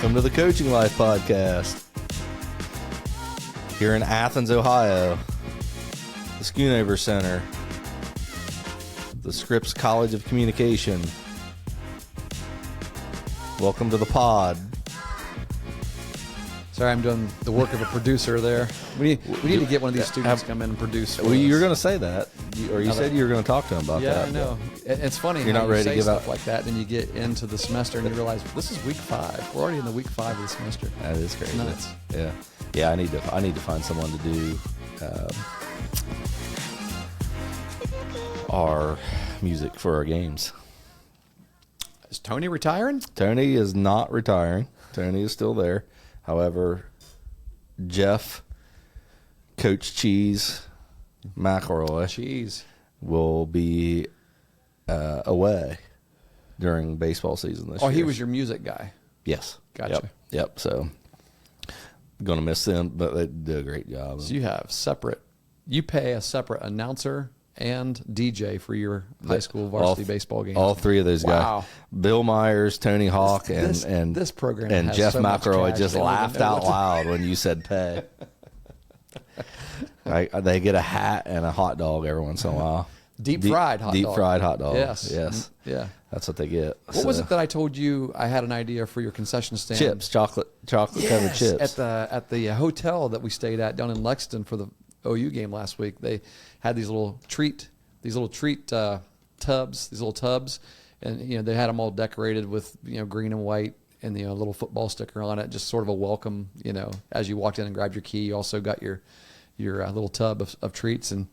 Welcome to the Coaching Life Podcast. Here in Athens, Ohio, the Schoonover Center, the Scripps College of Communication. Welcome to the pod. Sorry, I'm doing the work of a producer there. We need to get one of these students to come in and produce. Well, you were going to say that, or you said you were going to talk to him about that. Yeah, I know. It's funny. You're how not you ready to say give stuff out like that, and then you get into the semester and you realize this is week 5. We're already in the week 5 of the semester. That is crazy. Nuts. Yeah. I need to find someone to do our music for our games. Is Tony retiring? Tony is not retiring. Tony is still there. However, Jeff, Coach Cheese, McElroy will be away during baseball season this year. Oh, he was your music guy. Yes. Gotcha. Yep. So, going to miss them, but they do a great job. So you pay a separate announcer and DJ for your high school varsity baseball games. All 3 of those Wow. guys. Bill Myers, Tony Hawk, This and program and has Jeff so much McElroy cash, just they don't even laughed know out what to- loud when you said pay. They get a hat and a hot dog every once in a while. Deep fried hot dog. Yes. Yeah. That's what they get. What was it that I told you I had an idea for your concession stand? Chips, chocolate covered chips. At the hotel that we stayed at down in Lexington for the OU game last week. They had these little treat tubs, and they had them all decorated with green and white and the little football sticker on it, just sort of a welcome. As you walked in and grabbed your key, you also got your little tub of treats. And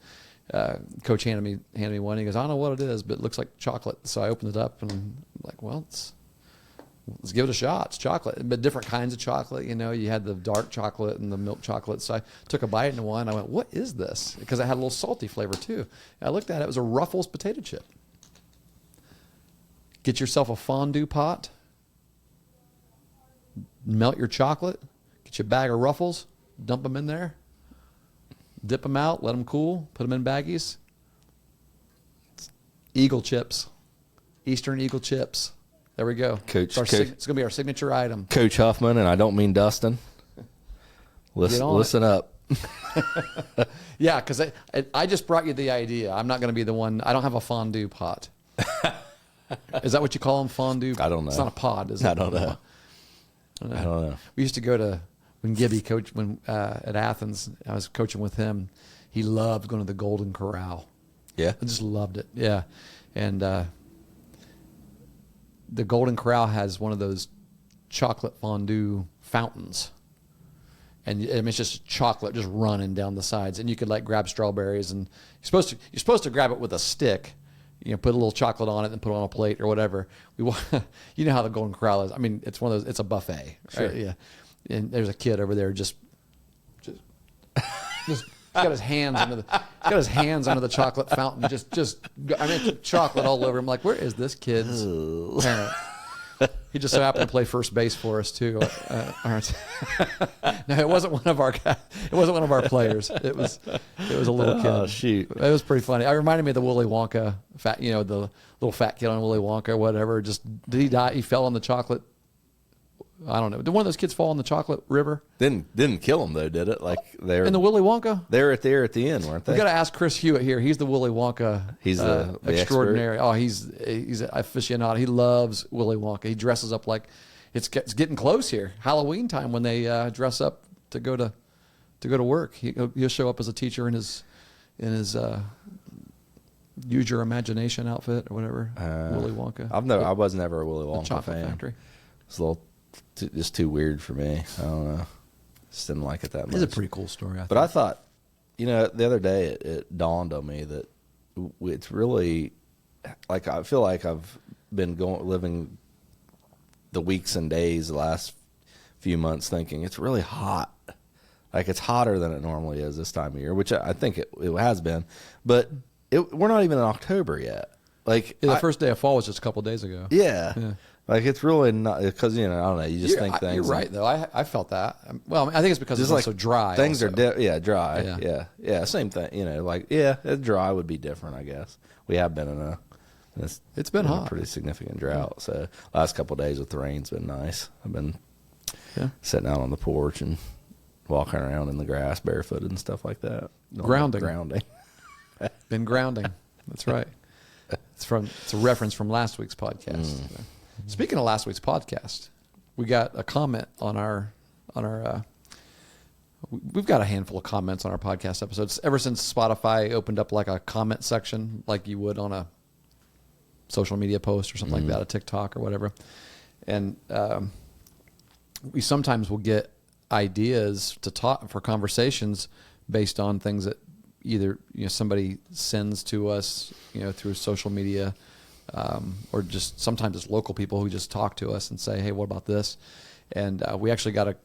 Coach handed me one. He goes, I don't know what it is, but it looks like chocolate. So I opened it up and I'm like, well, let's give it a shot. It's chocolate, but different kinds of chocolate. You had the dark chocolate and the milk chocolate. So I took a bite into one. I went, what is this? Because it had a little salty flavor too. And I looked at it. It was a Ruffles potato chip. Get yourself a fondue pot. Melt your chocolate. Get you a bag of Ruffles. Dump them in there. Dip them out. Let them cool. Put them in baggies. Eagle chips. Eastern Eagle chips. There we go. Coach, it's going to be our signature item. Coach Huffman, and I don't mean Dustin. Listen up. Yeah, because I just brought you the idea. I'm not going to be the one. I don't have a fondue pot. Is that what you call them, fondue? I don't know. It's not a pod, is it? I don't know. I don't know. We used to go to, when Gibby coached at Athens, I was coaching with him. He loved going to the Golden Corral. Yeah? I just loved it. Yeah. And the Golden Corral has one of those chocolate fondue fountains. And it's just chocolate just running down the sides. And you could grab strawberries, and you're supposed to grab it with a stick. Put a little chocolate on it and put it on a plate or whatever. You know how the Golden Corral is. I mean, it's one of those. It's a buffet, right? Sure. Yeah. And there's a kid over there just got his hands under the chocolate fountain. Chocolate all over him. Like, where is this kid's parent? He just so happened to play first base for us too. No, it wasn't one of our guys. It wasn't one of our players. It was a little kid. Oh, shoot. It was pretty funny. It reminded me of the Willy Wonka fat. The little fat kid on Willy Wonka or whatever. Did he die? He fell in the chocolate. I don't know. Did one of those kids fall in the chocolate river? Didn't kill him though, did it? In the Willy Wonka? They're at the end, weren't they? We got to ask Chris Hewitt here. He's the Willy Wonka. He's the extraordinary. expert. Oh, he's an aficionado. He loves Willy Wonka. He dresses up like it's getting close here. Halloween time when they dress up to go to work. He'll show up as a teacher in his use your imagination outfit or whatever. Willy Wonka. I was never a Willy Wonka Chocolate fan. Factory. It's a little just too weird for me. I don't know. Just didn't like it that much. It's a pretty cool story. But I thought, the other day it dawned on me that it's really I feel like I've been living the weeks and days the last few months thinking it's really hot. Like it's hotter than it normally is this time of year, which I think it has been. But we're not even in October yet. The first day of fall was just a couple of days ago. Yeah. It's really not because I don't know. You just think things. You're right though. I felt that. Well, I think it's because it's so dry. Things also. are dry. Yeah. Same thing. Dry would be different. I guess we have been in it's been hot. a pretty significant drought. So last couple of days with the rain's been nice. I've been Yeah. sitting out on the porch and walking around in the grass barefooted and stuff like that. Grounding. Been grounding. That's right. It's a reference from last week's podcast. Speaking of last week's podcast, we got a comment on our we've got a handful of comments on our podcast episodes ever since Spotify opened up like a comment section like you would on a social media post or something like that, a TikTok or whatever. And we sometimes will get ideas to talk for conversations based on things that either somebody sends to us through social media, or just sometimes it's local people who just talk to us and say, hey, what about this? And we actually got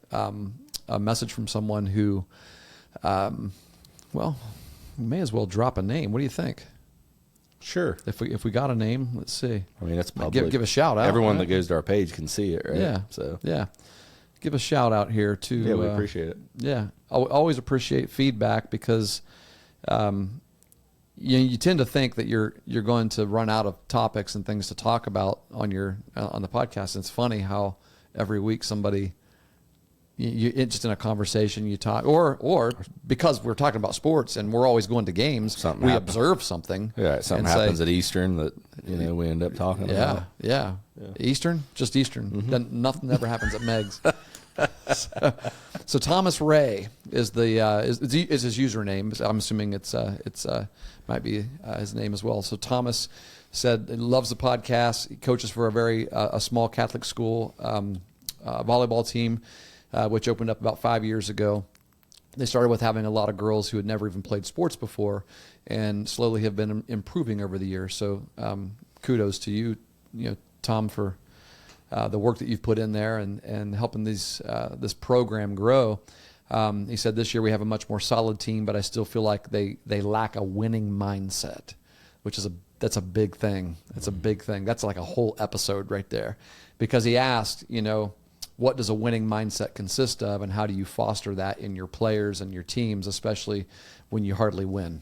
a message from someone who, well, we may as well drop a name. What do you think? Sure. If we got a name, let's see. I mean, it's public. Give a shout out. Everyone right? that goes to our page can see it, right? Yeah. So yeah, give a shout out here to. yeah, we appreciate it. Yeah, I always appreciate feedback because, you tend to think that you're going to run out of topics and things to talk about on the podcast. And it's funny how every week somebody. You just in a conversation you talk, or because we're talking about sports and we're always going to games, we observe something. Yeah, something happens at Eastern that we end up talking about. Yeah. Eastern, just Eastern. Then nothing ever happens at Meg's. So Thomas Ray is is his username. I'm assuming it's might be his name as well. So Thomas said he loves the podcast. He coaches for a small Catholic school volleyball team. Which opened up about 5 years ago. They started with having a lot of girls who had never even played sports before, and slowly have been improving over the years. So kudos to you, Tom, for the work that you've put in there and helping this program grow. He said this year we have a much more solid team, but I still feel like they lack a winning mindset, which is that's a big thing. It's a big thing. That's like a whole episode right there, because he asked, what does a winning mindset consist of, and how do you foster that in your players and your teams, especially when you hardly win,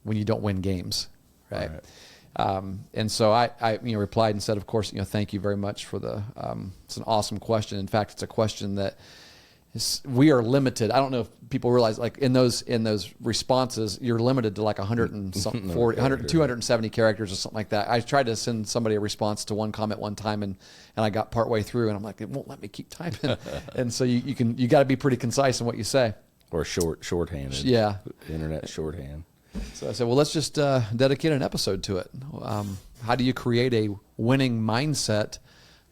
when you don't win games, right? And so I replied and said, of course, thank you very much for it's an awesome question. In fact, it's a question that we are limited. I don't know if people realize, like in those responses, you're limited to like 270 characters or something like that. I tried to send somebody a response to one comment one time, and I got partway through, and I'm like, it won't let me keep typing. And so you got to be pretty concise in what you say. Or shorthanded. Yeah. Internet shorthand. So I said, well, let's just dedicate an episode to it. How do you create a winning mindset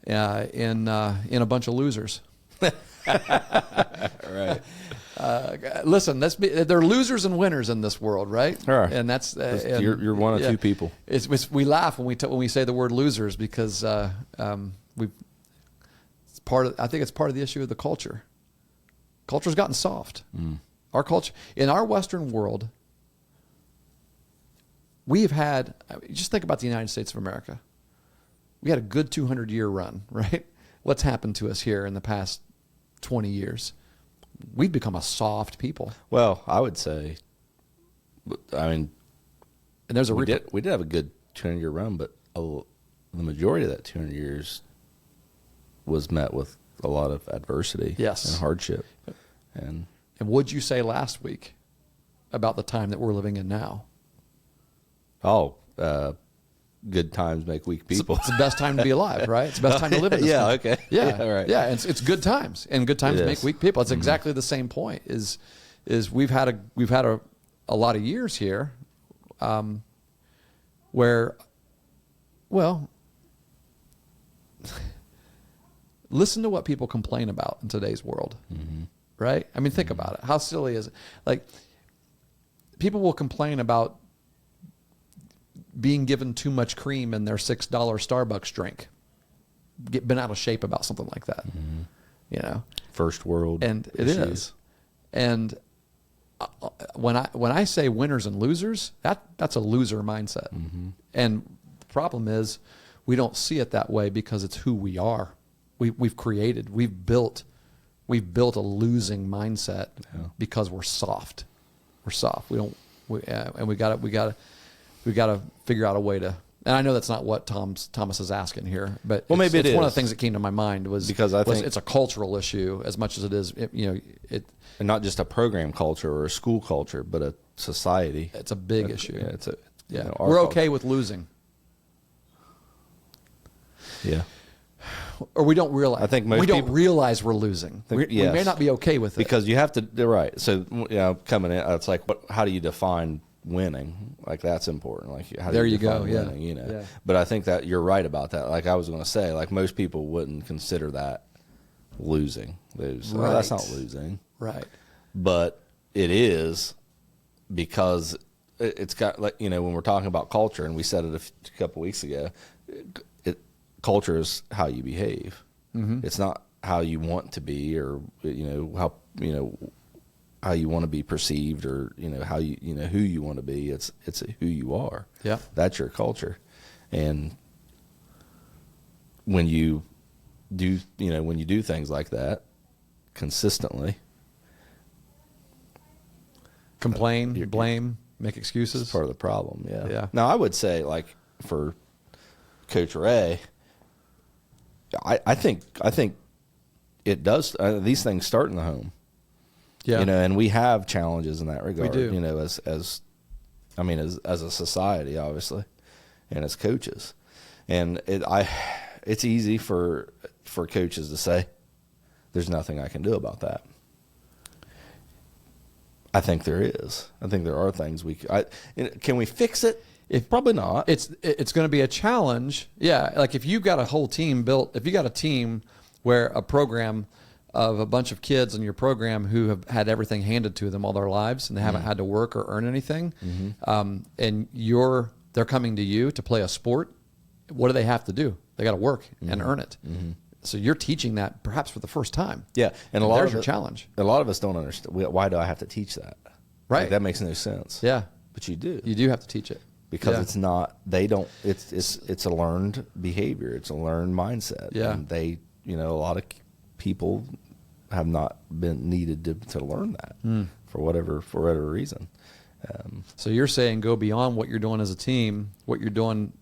in a bunch of losers? Right. Listen, there are losers and winners in this world, right? Sure. And that's you're one of two people. We laugh when we say the word losers because I think it's part of the issue of the culture. Culture's gotten soft. Our culture in our Western world, we've had. Just think about the United States of America. We had a good 200-year run, right? What's happened to us here in the past 20 years? We've become a soft people. Well, I would say, and there's we did have a good 200-year run, but the majority of that 200 years was met with a lot of adversity, yes, and hardship. And what'd you say last week about the time that we're living in now? Good times make weak people. It's the best time to be alive, right? It's the best time to live in this country. Okay. Yeah, right. Yeah, it's good times, and good times make weak people. It's exactly the same point. Is we've had a lot of years here, where, well, listen to what people complain about in today's world, right? I mean, think about it. How silly is it? Like, people will complain about being given too much cream in their $6 Starbucks drink, been out of shape about something like that, First world, and it issues. is. And when I say winners and losers, that's a loser mindset. And the problem is we don't see it that way because it's who we are. We've built a losing mindset because we're soft. We're soft. We got to figure out a way to And I know that's not what Thomas is asking here, but Well, maybe it's it one of is. the things that came to my mind Because I think it's a cultural issue as much as it is, and not just a program culture or a school culture, but a society. it's a big issue. Yeah, it's a Yeah, our we're culture. okay with losing, Yeah. or we don't realize. I think most we don't people- realize we're losing. We may yes. not be okay with it Because you have to, they're right. So, coming in, it's like, how do you define winning? Like, that's important. Like, how do There you you go, define yeah. winning, Yeah. But I think that you're right about that. Like, I was going to say, like, most people wouldn't consider that losing. That's Right. not losing. right? But it is, because it's got, like, when we're talking about culture, and we said it a couple weeks ago, culture is how you behave. Mm-hmm. It's not how you want to be, or how you want to be perceived, or how who you want to be. It's who you are. Yeah. That's your culture. And when you do things like that consistently, Complain, blame, make excuses. it's part of the problem. Yeah. Yeah. Now, I would say, like, for Coach Ray, I think it does. These things start in the home. Yeah. And we have challenges in that regard. do. As a society, obviously, and as coaches, and it's easy for coaches to say, "There's nothing I can do about that." I think there is. I think there are things can we fix it? Probably not. It's going to be a challenge. Yeah, like if you've got a whole team built, if you got a team where a program of a bunch of kids in your program who have had everything handed to them all their lives and they haven't had to work or earn anything, and they're coming to you to play a sport, what do they have to do? They got to work and earn it. So you're teaching that perhaps for the first time. Yeah, and a lot there's of your challenge. A lot of us don't understand. Why do I have to teach that? Right. Like, that makes no sense. Yeah, but you do. you do have to teach it Because Yeah. it's not. They don't. It's a learned behavior. It's a learned mindset. Yeah. And a lot of people have not been needed to learn that for whatever reason. So you're saying go beyond what you're doing as a team, what you're doing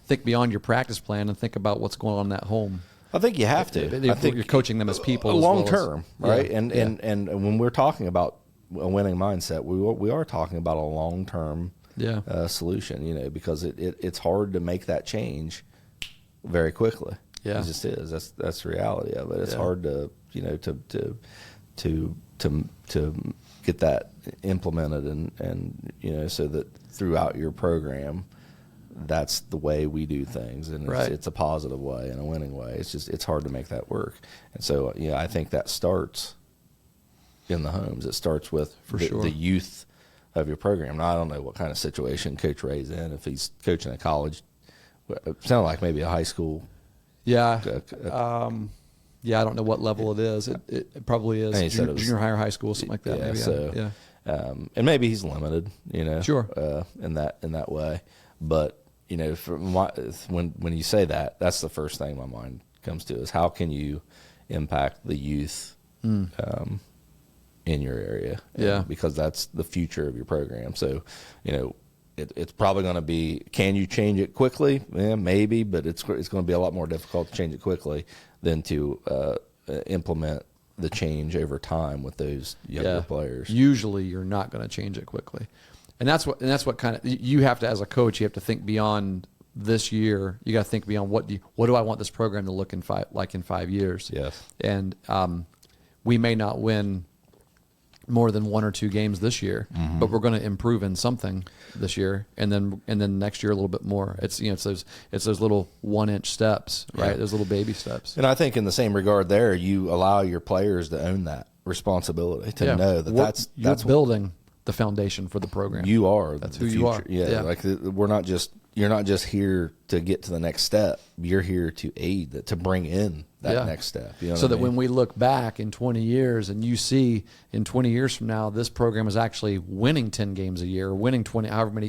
think beyond your practice plan and think about what's going on in that home. I think you have to. I think you're coaching them as people, as long well as- term, right? Yeah, And when we're talking about a winning mindset, we are talking about a long term solution. Because it's hard to make that change very quickly. Yeah. It just is. That's the reality of it. It's hard to to get that implemented and so that throughout your program, that's the way we do things, and it's a positive way and a winning way. It's hard to make that work. And so I think that starts in the homes. It starts with the youth of your program. Now, I don't know what kind of situation Coach Ray's in. If he's coaching a college, it sounded like maybe a high school. Yeah. I don't know what level it is. It probably is And he said junior high or high school, something like that. Yeah, Maybe. so, and maybe he's limited, Sure. in that way. But when you say that, that's the first thing my mind comes to is how can you impact the youth in your area? Yeah. Because that's the future of your program. So, it's probably going to be, can you change it quickly? Yeah, maybe, but it's going to be a lot more difficult to change it quickly than to implement the change over time with those younger players. Usually you're not going to change it quickly. And that's what kind of, you have to, as a coach, you have to think beyond this year. You got to think beyond what do I want this program to look in 5 years? Yes. And we may not win more than 1 or 2 games this year, but we're going to improve in something this year, and then next year a little bit more. It's those little 1-inch steps, right? Yeah. Those little baby steps. And I think in the same regard there, you allow your players to own that responsibility, to know that you're that's building the foundation for the program. you are. That's the who future. you are. Yeah, like you're not just here to get to the next step. You're here to aid to bring in that next step. You know so that when we look back in 20 years and you see in 20 years from now, this program is actually winning 10 games a year, winning 20, however many,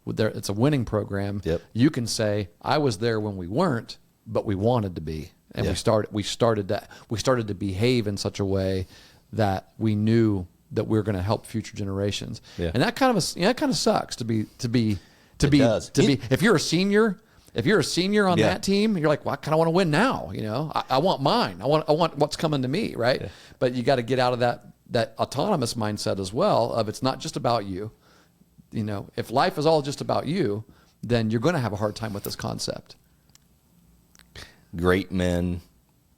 it's a winning program. Yep. You can say, I was there when we weren't, but we wanted to be. And we started to behave in such a way that we knew that we're going to help future generations. Yeah. And that kind of sucks to be To It be does. to be if you're a senior on Yeah. that team, you're like, well, I kind of want to win now. I want mine. I want what's coming to me, right? Yeah. But you got to get out of that autonomous mindset as well. Of it's not just about you. If life is all just about you, then you're going to have a hard time with this concept. Great men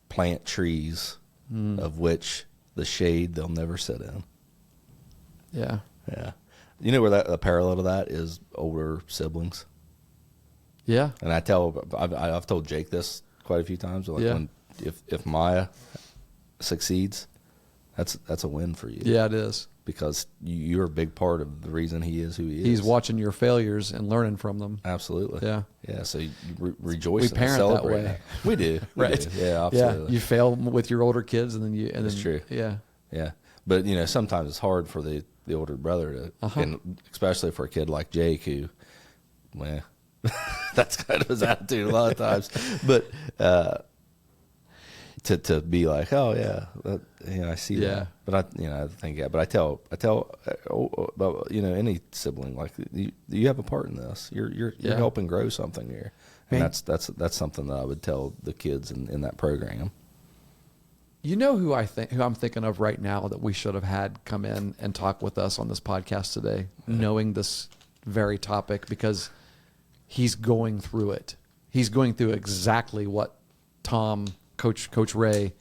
plant trees, of which the shade they'll never sit in. Yeah. Yeah. You know where the parallel to that is older siblings. Yeah. And I've told Jake this quite a few times. Like if Maya succeeds, that's a win for you. Yeah, it is. Because you're a big part of the reason he is who he is. He's watching your failures and learning from them. Absolutely. Yeah. Yeah. So you rejoice. We and parent celebrate that way. We do. Right. Do. Yeah. Absolutely. Yeah. You fail with your older kids, and then That's true. Yeah. Yeah. But sometimes it's hard for the older brother to, and especially for a kid like Jake who, well, that's kind of his attitude a lot of times. But to be like, oh yeah, I see that. But I think but I tell about any sibling, like you have a part in this. You're helping grow something here, and that's something that I would tell the kids in that program. You know who I'm thinking of right now that we should have had come in and talk with us on this podcast today, knowing this very topic, because he's going through it. He's going through exactly what Coach Ray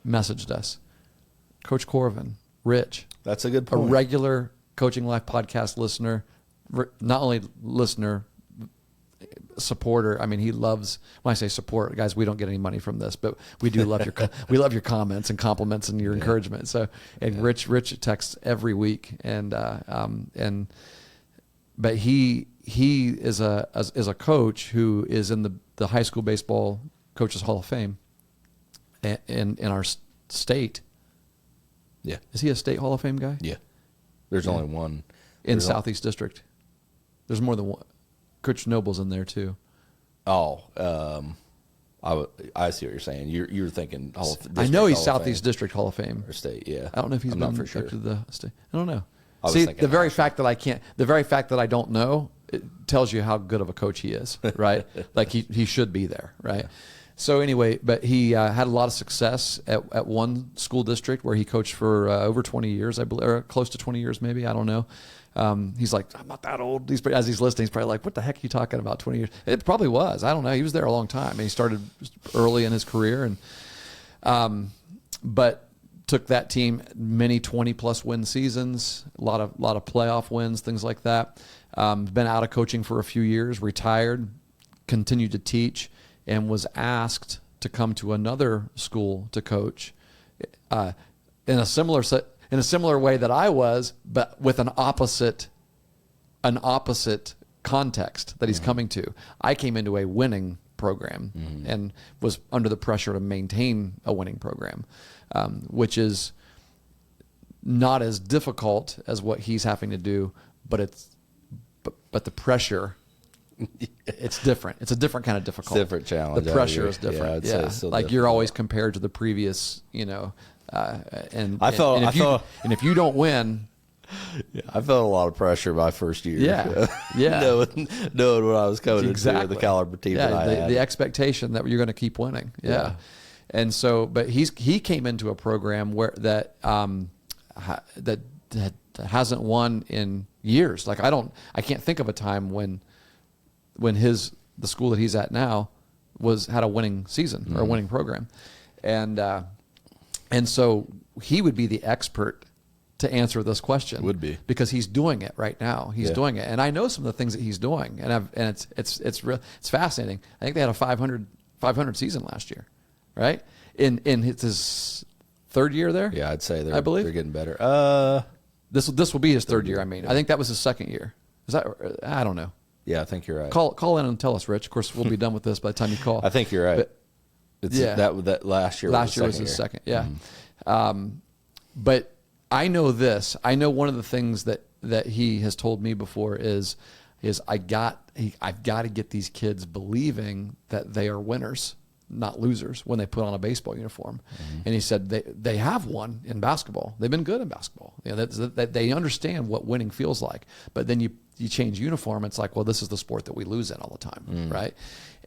messaged us. Coach Corvin, Rich. That's a good point. A regular Coaching Life podcast listener, not only listener, supporter. I mean, he loves, when I say support, guys, we don't get any money from this, but we do love your comments and compliments and your encouragement. So, and Rich texts every week, but he is a coach who is in the high school baseball Coaches Hall of Fame in our state. Yeah. Is he a state Hall of Fame guy? Yeah. There's only one. In Southeast District. There's more than one. Coach Noble's in there too. Oh, I see what you're saying. You're thinking Hall of I know he's Hall of Southeast Fame. District Hall of Fame. Or state, yeah. I don't know if he's I'm been not for sure. up to the state. I don't know. was See, thinking the very national. fact that I don't know, it tells you how good of a coach he is, right? Like he should be there, right? So anyway, but he had a lot of success at one school district where he coached for over 20 years, I believe, or close to 20 years maybe. I don't know. He's like, I'm not that old. As he's listening, he's probably like, what the heck are you talking about, 20 years? It probably was. I don't know. He was there a long time. And he started early in his career, and but took that team many 20-plus win seasons, a lot of playoff wins, things like that. Been out of coaching for a few years, retired, continued to teach, and was asked to come to another school to coach in a similar way that I was, but with an opposite context that he's coming to. I came into a winning program and was under the pressure to maintain a winning program, which is not as difficult as what he's having to do, but the pressure. It's different. It's a different kind of difficult. It's a different challenge. The pressure is different. I'd say it's still like difficult. you're always compared to the previous, and if you don't win, I felt a lot of pressure my first year. Yeah. knowing what I was coming into, the caliber team that I had. The expectation that you're going to keep winning. Yeah. And so, but he came into a program where that hasn't won in years. Like I can't think of a time when the school that he's at now had a winning season or a winning program. And so he would be the expert to answer this question. Would be. Because he's doing it right now. He's doing it. And I know some of the things that he's doing, and it's fascinating. I think they had a 500 season last year, right? In his third year there? Yeah, I'd say I believe they're getting better. This will be his third year, I mean. I think that was his second year. Is that, I don't know. Yeah, I think you're right. Call in and tell us, Rich. Of course, we'll be done with this by the time you call. I think you're right. But, that last year. Last year was his second. Yeah. But I know this. I know one of the things that he has told me before is I've got to get these kids believing that they are winners, not losers, when they put on a baseball uniform. And he said they have won in basketball. They've been good in basketball. That they understand what winning feels like. But then you change uniform, it's like, well, this is the sport that we lose in all the time, right?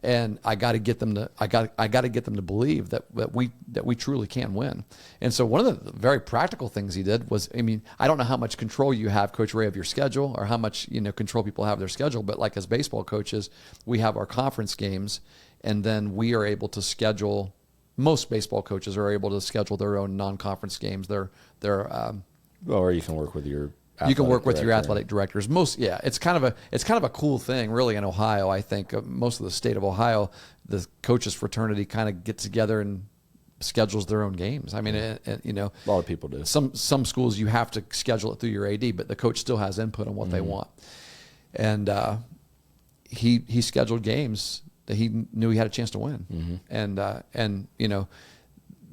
And I got to get them to believe that we truly can win. And so one of the very practical things he did was, I mean, I don't know how much control you have, Coach Ray, of your schedule, or how much control people have of their schedule. But like as baseball coaches, we have our conference games, and then we are able to schedule. Most baseball coaches are able to schedule their own non-conference games. Or you can work with your athletic directors. It's kind of a cool thing, really, in Ohio. I think most of the state of Ohio, the coaches fraternity kind of gets together and schedules their own games. I mean, a lot of people do. Some schools you have to schedule it through your AD, but the coach still has input on what they want. And he scheduled games that he knew he had a chance to win, and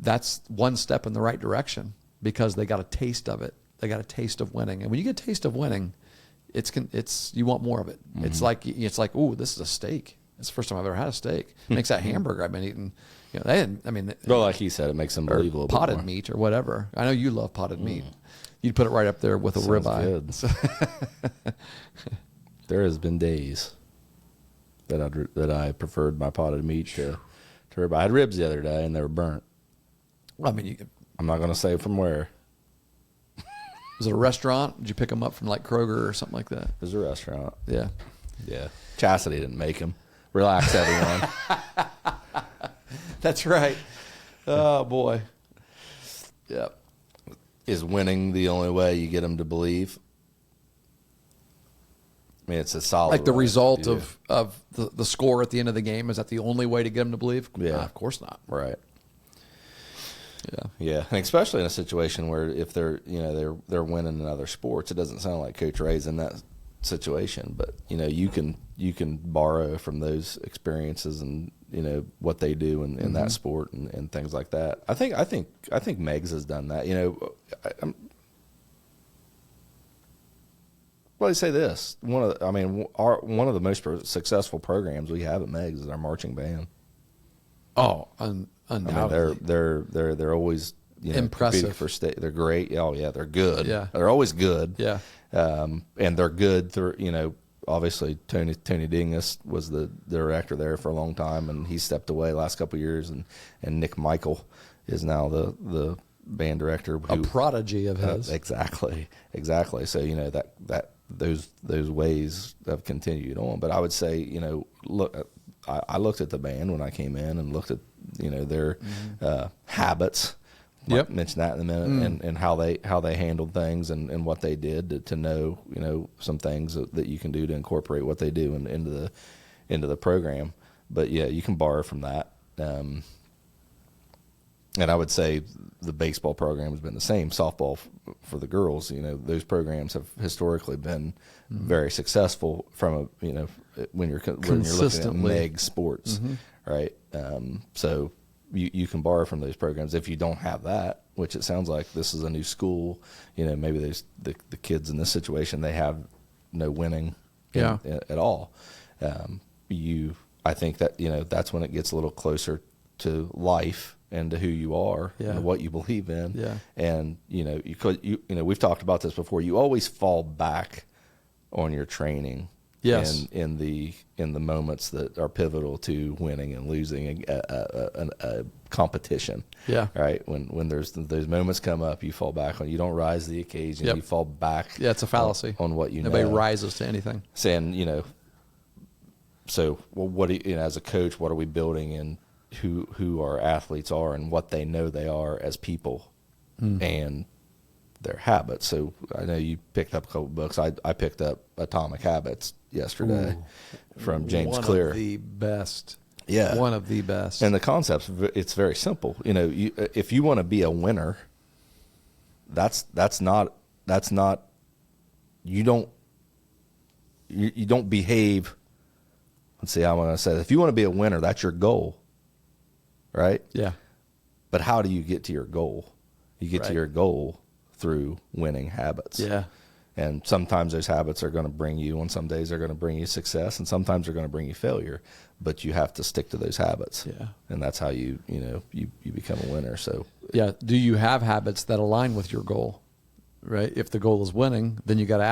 that's one step in the right direction because they got a taste of it. They got a taste of winning, and when you get a taste of winning, it's you want more of it. It's like ooh, this is a steak. It's the first time I've ever had a steak. It makes that hamburger I've been eating. They didn't. I mean, well, like he said, it makes them believe a little potted bit more. meat or whatever. I know you love potted meat. You'd put it right up there with a ribeye. Good. There has been days that I preferred my potted meat to ribeye. I had ribs the other day and they were burnt. Well, I mean, I'm not going to say from where. Was it a restaurant? Did you pick them up from like Kroger or something like that? It was a restaurant. Yeah. Yeah. Chastity didn't make them. Relax, everyone. That's right. Oh, boy. Yep. Is winning the only way you get them to believe? I mean, it's a solid. Like the result of the score at the end of the game, is that the only way to get them to believe? Yeah. Of course not. Right. Yeah. Yeah, and especially in a situation where if they're winning in other sports, it doesn't sound like Coach Ray's in that situation, but you can borrow from those experiences and what they do in that sport and things like that. I think Megs has done that. Well, I say this: one of the most successful programs we have at Megs is our marching band. Oh, I undoubtedly. mean, they're always impressive for state. They're great. Oh yeah, they're good. Yeah, they're always good. Yeah, and they're good through. Obviously Tony Dingus was the director there for a long time, and he stepped away the last couple of years, and Nick Michael is now the band director. A prodigy of his. Exactly. So that those ways have continued on. But I would say look. I looked at the band when I came in and looked at their habits. Yep. I'll mention that in a minute, and how they handled things and what they did to know some things that you can do to incorporate what they do into the program. But yeah, you can borrow from that. And I would say the baseball program has been the same. Softball for the girls, those programs have historically been very successful from when you're looking at Meg sports, right? So you can borrow from those programs. If you don't have that, which it sounds like this is a new school, maybe there's the kids in this situation, they have no winning at all. I think that that's when it gets a little closer to life and to who you are and what you believe in. Yeah. And we've talked about this before. You always fall back on your training. Yes. In the moments that are pivotal to winning and losing a competition. Yeah. Right. When those moments come up, you fall back on. You don't rise to the occasion. Yep. You fall back. Yeah, it's a fallacy on what you know. Nobody rises to anything. Saying So what as a coach, what are we building in who our athletes are and what they know they are as people and their habits. So I know you picked up a couple books. I picked up Atomic Habits yesterday from James Clear. One of the best. Yeah. One of the best. And the concept, it's very simple. If you want to be a winner, that's not you don't behave. Let's see how I'm going to say this. If you want to be a winner, that's your goal. Right? Yeah. But how do you get to your goal? You get to your goal through winning habits. Yeah. And sometimes those habits are going to bring you, on some days they're going to bring you success, and sometimes they're going to bring you failure. But you have to stick to those habits. Yeah. And that's how you become a winner. So yeah. Do you have habits that align with your goal? Right? If the goal is winning, then you got to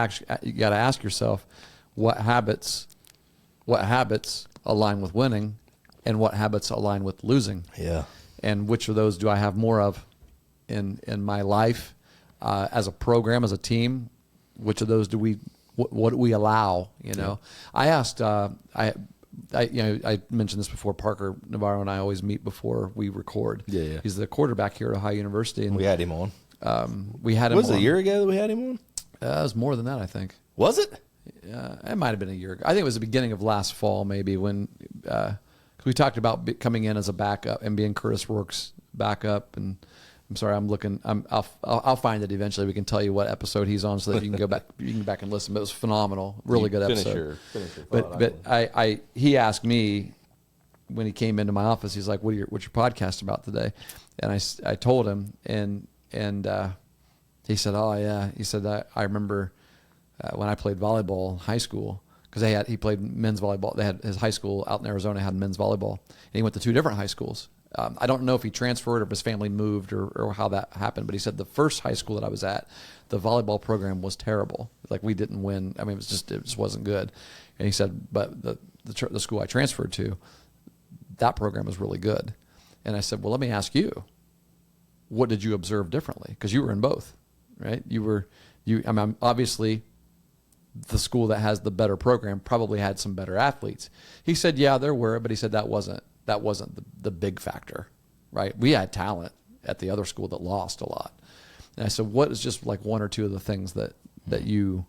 ask yourself, what habits align with winning and what habits align with losing. Yeah. And which of those do I have more of in my life as a program, as a team? Which of those what do we allow? You know, I asked, I mentioned this before. Parker Navarro and I always meet before we record. Yeah. He's the quarterback here at Ohio University, and We had him on. we had him. Was it on. a year ago that we had him on? It was more than that, I think. Was it? It might have been a year ago. I think it was the beginning of last fall, maybe, when cause we talked about coming in as a backup and being Curtis Rourke's backup. And I'm sorry, I'm looking. I'll find it eventually. We can tell you what episode he's on so that you can go back. You can go back and listen. But it was phenomenal, really good episode. Finish your But he asked me when he came into my office. He's like, "What's your podcast about today?" And I told him, and he said, "Oh yeah." He said, "I remember when I played volleyball in high school." Because he played men's volleyball. They had his high school out in Arizona had men's volleyball, and he went to two different high schools. I don't know if he transferred or if his family moved or how that happened, but he said the first high school that I was at, the volleyball program was terrible. Like, we didn't win. I mean, it just wasn't good. And he said, but the school I transferred to, that program was really good. And I said, well, let me ask you, what did you observe differently? Because you were in both, right? I mean, obviously, the school that has the better program probably had some better athletes. He said, yeah, there were, but he said that wasn't the big factor, right? We had talent at the other school that lost a lot. And I said, what is just like one or two of the things that you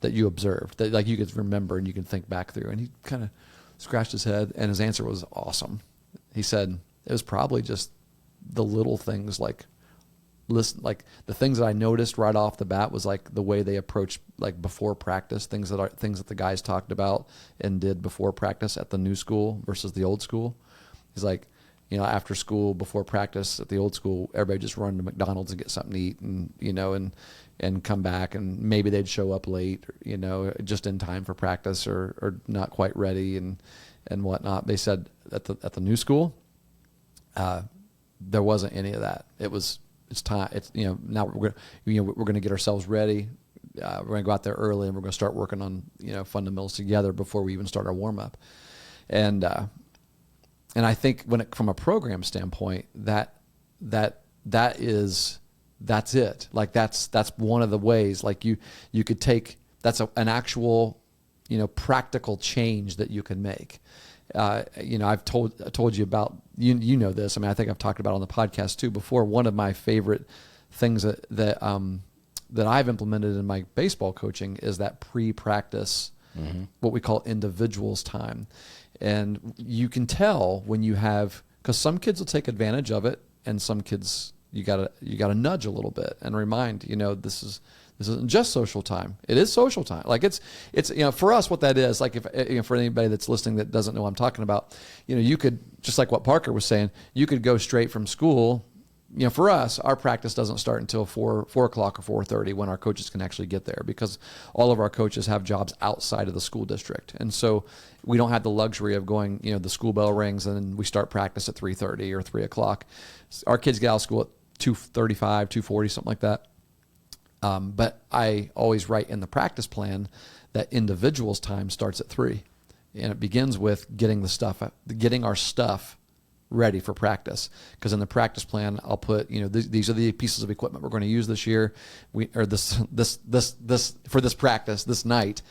observed that like you could remember and you can think back through? And he kind of scratched his head, and his answer was awesome. He said it was probably just the little things, like the things that I noticed right off the bat was like the way they approached like before practice, things that the guys talked about and did before practice at the new school versus the old school. He's like, you know, after school, before practice at the old school, everybody just run to McDonald's and get something to eat, and you know, and come back, and maybe they'd show up late, you know, just in time for practice or not quite ready and whatnot. They said at the new school, there wasn't any of that. It's time. It's, you know, now we're going to get ourselves ready. We're going to go out there early, and we're going to start working on, you know, fundamentals together before we even start our warm up. And I think from a program standpoint, that's it. Like that's one of the ways. Like you could take an actual, you know, practical change that you can make. You know, I've told you about, you know this. I mean, I think I've talked about it on the podcast too before. One of my favorite things that I've implemented in my baseball coaching is that pre-practice, what we call individuals time. And you can tell when you have, because some kids will take advantage of it, and some kids you gotta nudge a little bit and remind, you know, this isn't just social time. It is social time. Like it's you know, for us, what that is, like, if you know, for anybody that's listening that doesn't know what I'm talking about, you know, you could, just like what Parker was saying, you could go straight from school. You know, for us, our practice doesn't start until 4 o'clock or 4:30 when our coaches can actually get there, because all of our coaches have jobs outside of the school district. And so we don't have the luxury of going, you know, the school bell rings and then we start practice at 3:30 or 3 o'clock. Our kids get out of school at 2:35, 2:40, something like that. But I always write in the practice plan that individuals time starts at 3, and it begins with getting our stuff ready for practice. Because in the practice plan, I'll put, you know, these are the pieces of equipment we're going to use this year, for this practice this night.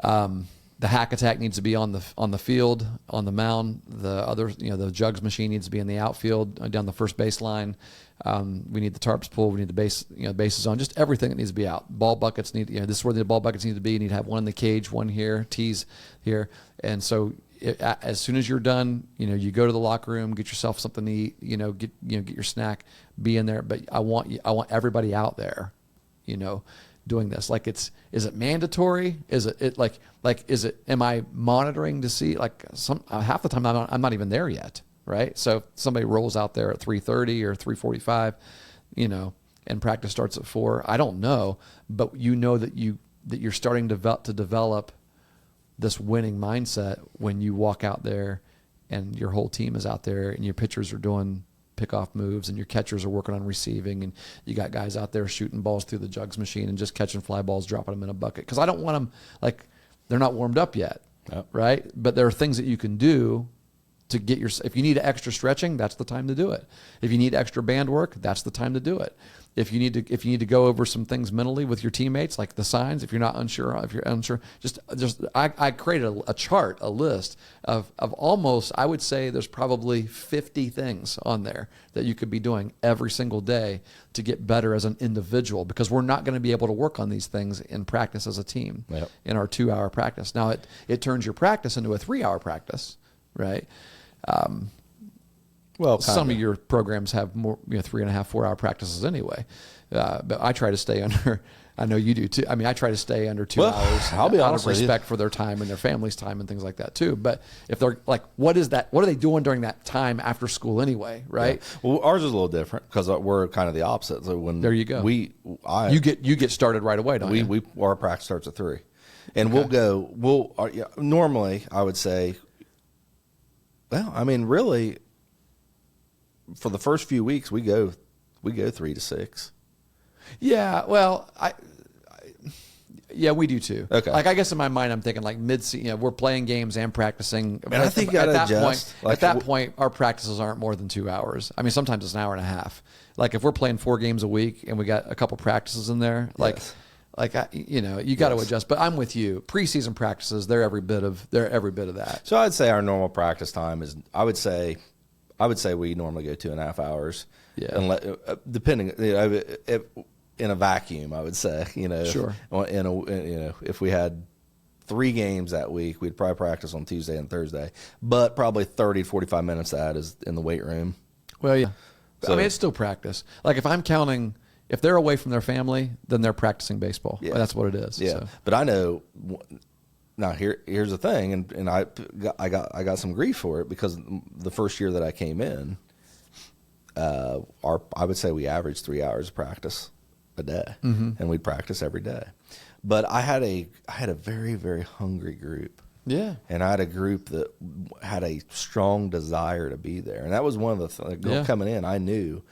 The hack attack needs to be on the field, on the mound. The other, you know, the jugs machine needs to be in the outfield, down the first baseline. We need the tarps pulled. We need the bases on. Just everything that needs to be out. Ball buckets need, you know, this is where the ball buckets need to be. You need to have one in the cage, one here, tees here. And so as soon as you're done, you know, you go to the locker room, get yourself something to eat, you know, get your snack, be in there. But I want everybody out there, you know, doing this. Like, is it mandatory? Is it am I monitoring to see, like, half the time I'm not even there yet. Right. So if somebody rolls out there at 3:30 or 3:45, you know, and practice starts at 4, I don't know, but you know that you're starting to develop this winning mindset when you walk out there and your whole team is out there and your pitchers are doing pickoff moves, and your catchers are working on receiving, and you got guys out there shooting balls through the jugs machine and just catching fly balls, dropping them in a bucket. Because I don't want them, like, they're not warmed up yet, right? But there are things that you can do to get your, if you need extra stretching, that's the time to do it. If you need extra band work, that's the time to do it. If you need to go over some things mentally with your teammates, like the signs, if you're unsure, I created a chart, a list of almost, I would say there's probably 50 things on there that you could be doing every single day to get better as an individual, because we're not going to be able to work on these things in practice as a team in our 2-hour practice. Now it turns your practice into a 3-hour practice, right? Well, some of your programs have more, 3.5, 4-hour practices anyway. But I try to stay under, I know you do too. I mean, I try to stay under 2 hours. I'll be out honest of respect for their time and their family's time and things like that too. But if they're like, what is that? What are they doing during that time after school anyway? Right. Yeah. Well, ours is a little different because we're kind of the opposite. So when there you go, you get started right away, don't you? Our practice starts at 3, and normally I would say, well, I mean, really, for the first few weeks, we go 3 to 6. Yeah, well, we do too. Okay. Like, I guess in my mind, I'm thinking like mid-season, we're playing games and practicing. And I think at that point, our practices aren't more than 2 hours. I mean, sometimes it's an hour and a half. Like if we're playing 4 games a week and we got a couple practices in there, you got to adjust. But I'm with you. Preseason practices, they're every bit of that. So I'd say our normal practice time is, I would say we normally go 2.5 hours. Yeah. And depending, in a vacuum, I would say, Sure. If we had 3 games that week, we'd probably practice on Tuesday and Thursday, but probably 30 to 45 minutes of that is in the weight room. Well, yeah. So, I mean, it's still practice. Like if I'm counting, if they're away from their family, then they're practicing baseball. Yeah. That's what it is. Yeah. So. But I know now here's the thing, and I got some grief for it because the first year that I came in, I would say we averaged 3 hours of practice a day, and we'd practice every day. But I had a very, very hungry group. Yeah. And I had a group that had a strong desire to be there. And that was one of the things. Coming in, I knew,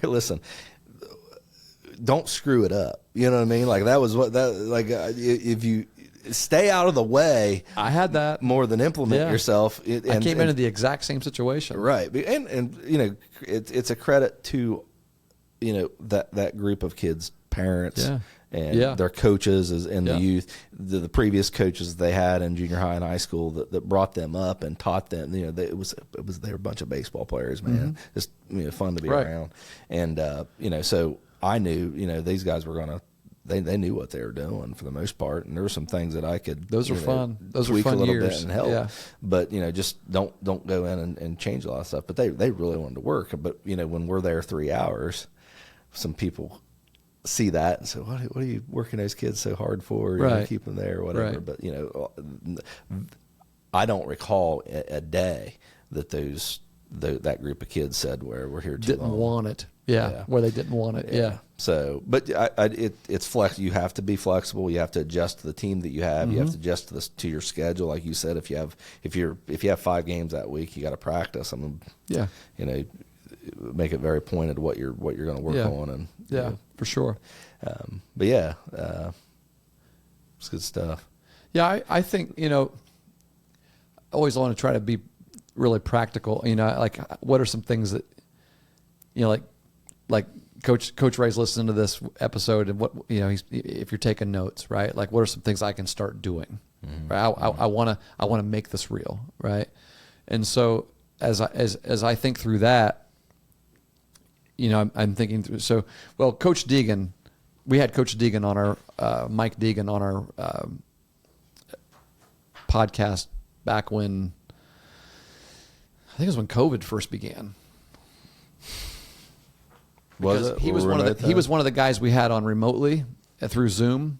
listen, don't screw it up. You know what I mean? Like that was if you stay out of the way. I had that more than implement yourself. I came into the exact same situation. Right. And it's a credit to, that group of kids' parents. Yeah. And their coaches and the youth, the previous coaches they had in junior high and high school that brought them up and taught them. They were a bunch of baseball players, man. Just fun to be around. And so I knew these guys were gonna. They knew what they were doing for the most part, and there were some things that I could. Those are fun. Those tweak are fun a little years bit and help. Yeah. But just don't go in and change a lot of stuff. But they really wanted to work. But when we're there 3 hours, some people see that and say, what are you working those kids so hard for? Right. Keep them there or whatever. Right. But I don't recall a day that that group of kids said where we're here too didn't long. want it. Yeah. Where they didn't want it. Yeah. So, but it's flex. You have to be flexible. You have to adjust to the team that you have. You have to adjust to your schedule. Like you said, if you have 5 games that week, you got to practice. Make it very pointed what you're going to work on. And for sure. But it's good stuff. Yeah, I think I always want to try to be really practical. Like what are some things that like Coach Ray's listening to this episode, and what if you're taking notes, right? Like what are some things I can start doing? Right? I want to make this real, right? And so as I think through that. I'm thinking through. So, Coach Deegan, we had Coach Deegan on our Mike Deegan on our podcast back when I think it was when COVID first began. He was one of the guys we had on remotely through Zoom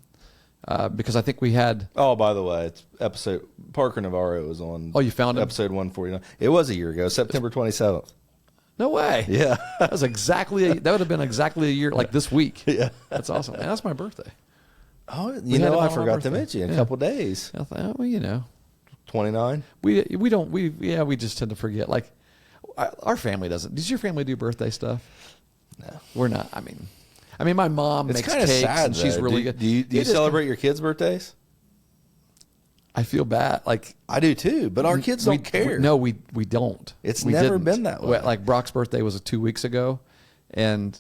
because I think we had. Oh, by the way, it's episode Parker Navarro was on. Oh, you found him? Episode 149. It was a year ago, September 27th. No way. Yeah. That would have been exactly a year, like this week. Yeah. That's awesome. And that's my birthday. Oh, I forgot to mention in a couple days. I thought, 29. We We just tend to forget. Like, Our family doesn't. Does your family do birthday stuff? No. We're not. I mean, my mom It's makes kind of cakes sad. and she's though. really do, good. Do you, do you It is celebrate your kids' birthdays? I feel bad. Like I do too, but our kids don't care. No, we don't. It's We never didn't. been that way. Like Brock's birthday was 2 weeks ago, and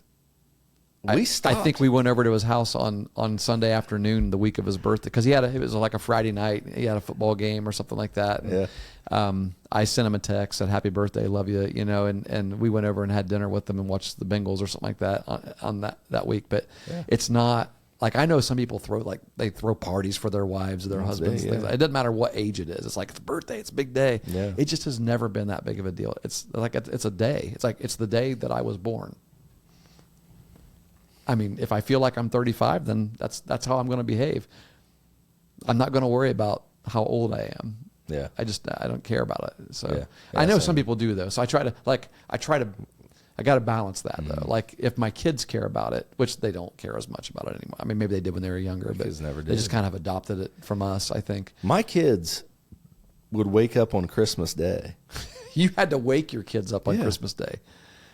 we I stopped. think we went over to his house on Sunday afternoon, the week of his birthday, because it was like a Friday night. He had a football game or something like that. And, I sent him a text, said "Happy birthday, love you," and we went over and had dinner with them and watched the Bengals or something like that on that week. But it's not like, I know some people throw parties for their wives or their husbands. big, Things yeah. It doesn't matter what age it is. It's like, it's a birthday, it's a big day. Yeah. It just has never been that big of a deal. It's like it's a day. It's like it's the day that I was born. I mean, if I feel like I'm 35, then that's how I'm going to behave. I'm not going to worry about how old I am. Yeah. I don't care about it. So Yeah. I know same. some people do though. So I got to balance that though. Like if my kids care about it, which they don't care as much about it anymore. I mean, maybe they did when they were younger, but kids never they did. just kind of adopted it from us, I think. My kids would wake up on Christmas Day. You had to wake your kids up on Yeah. Christmas Day.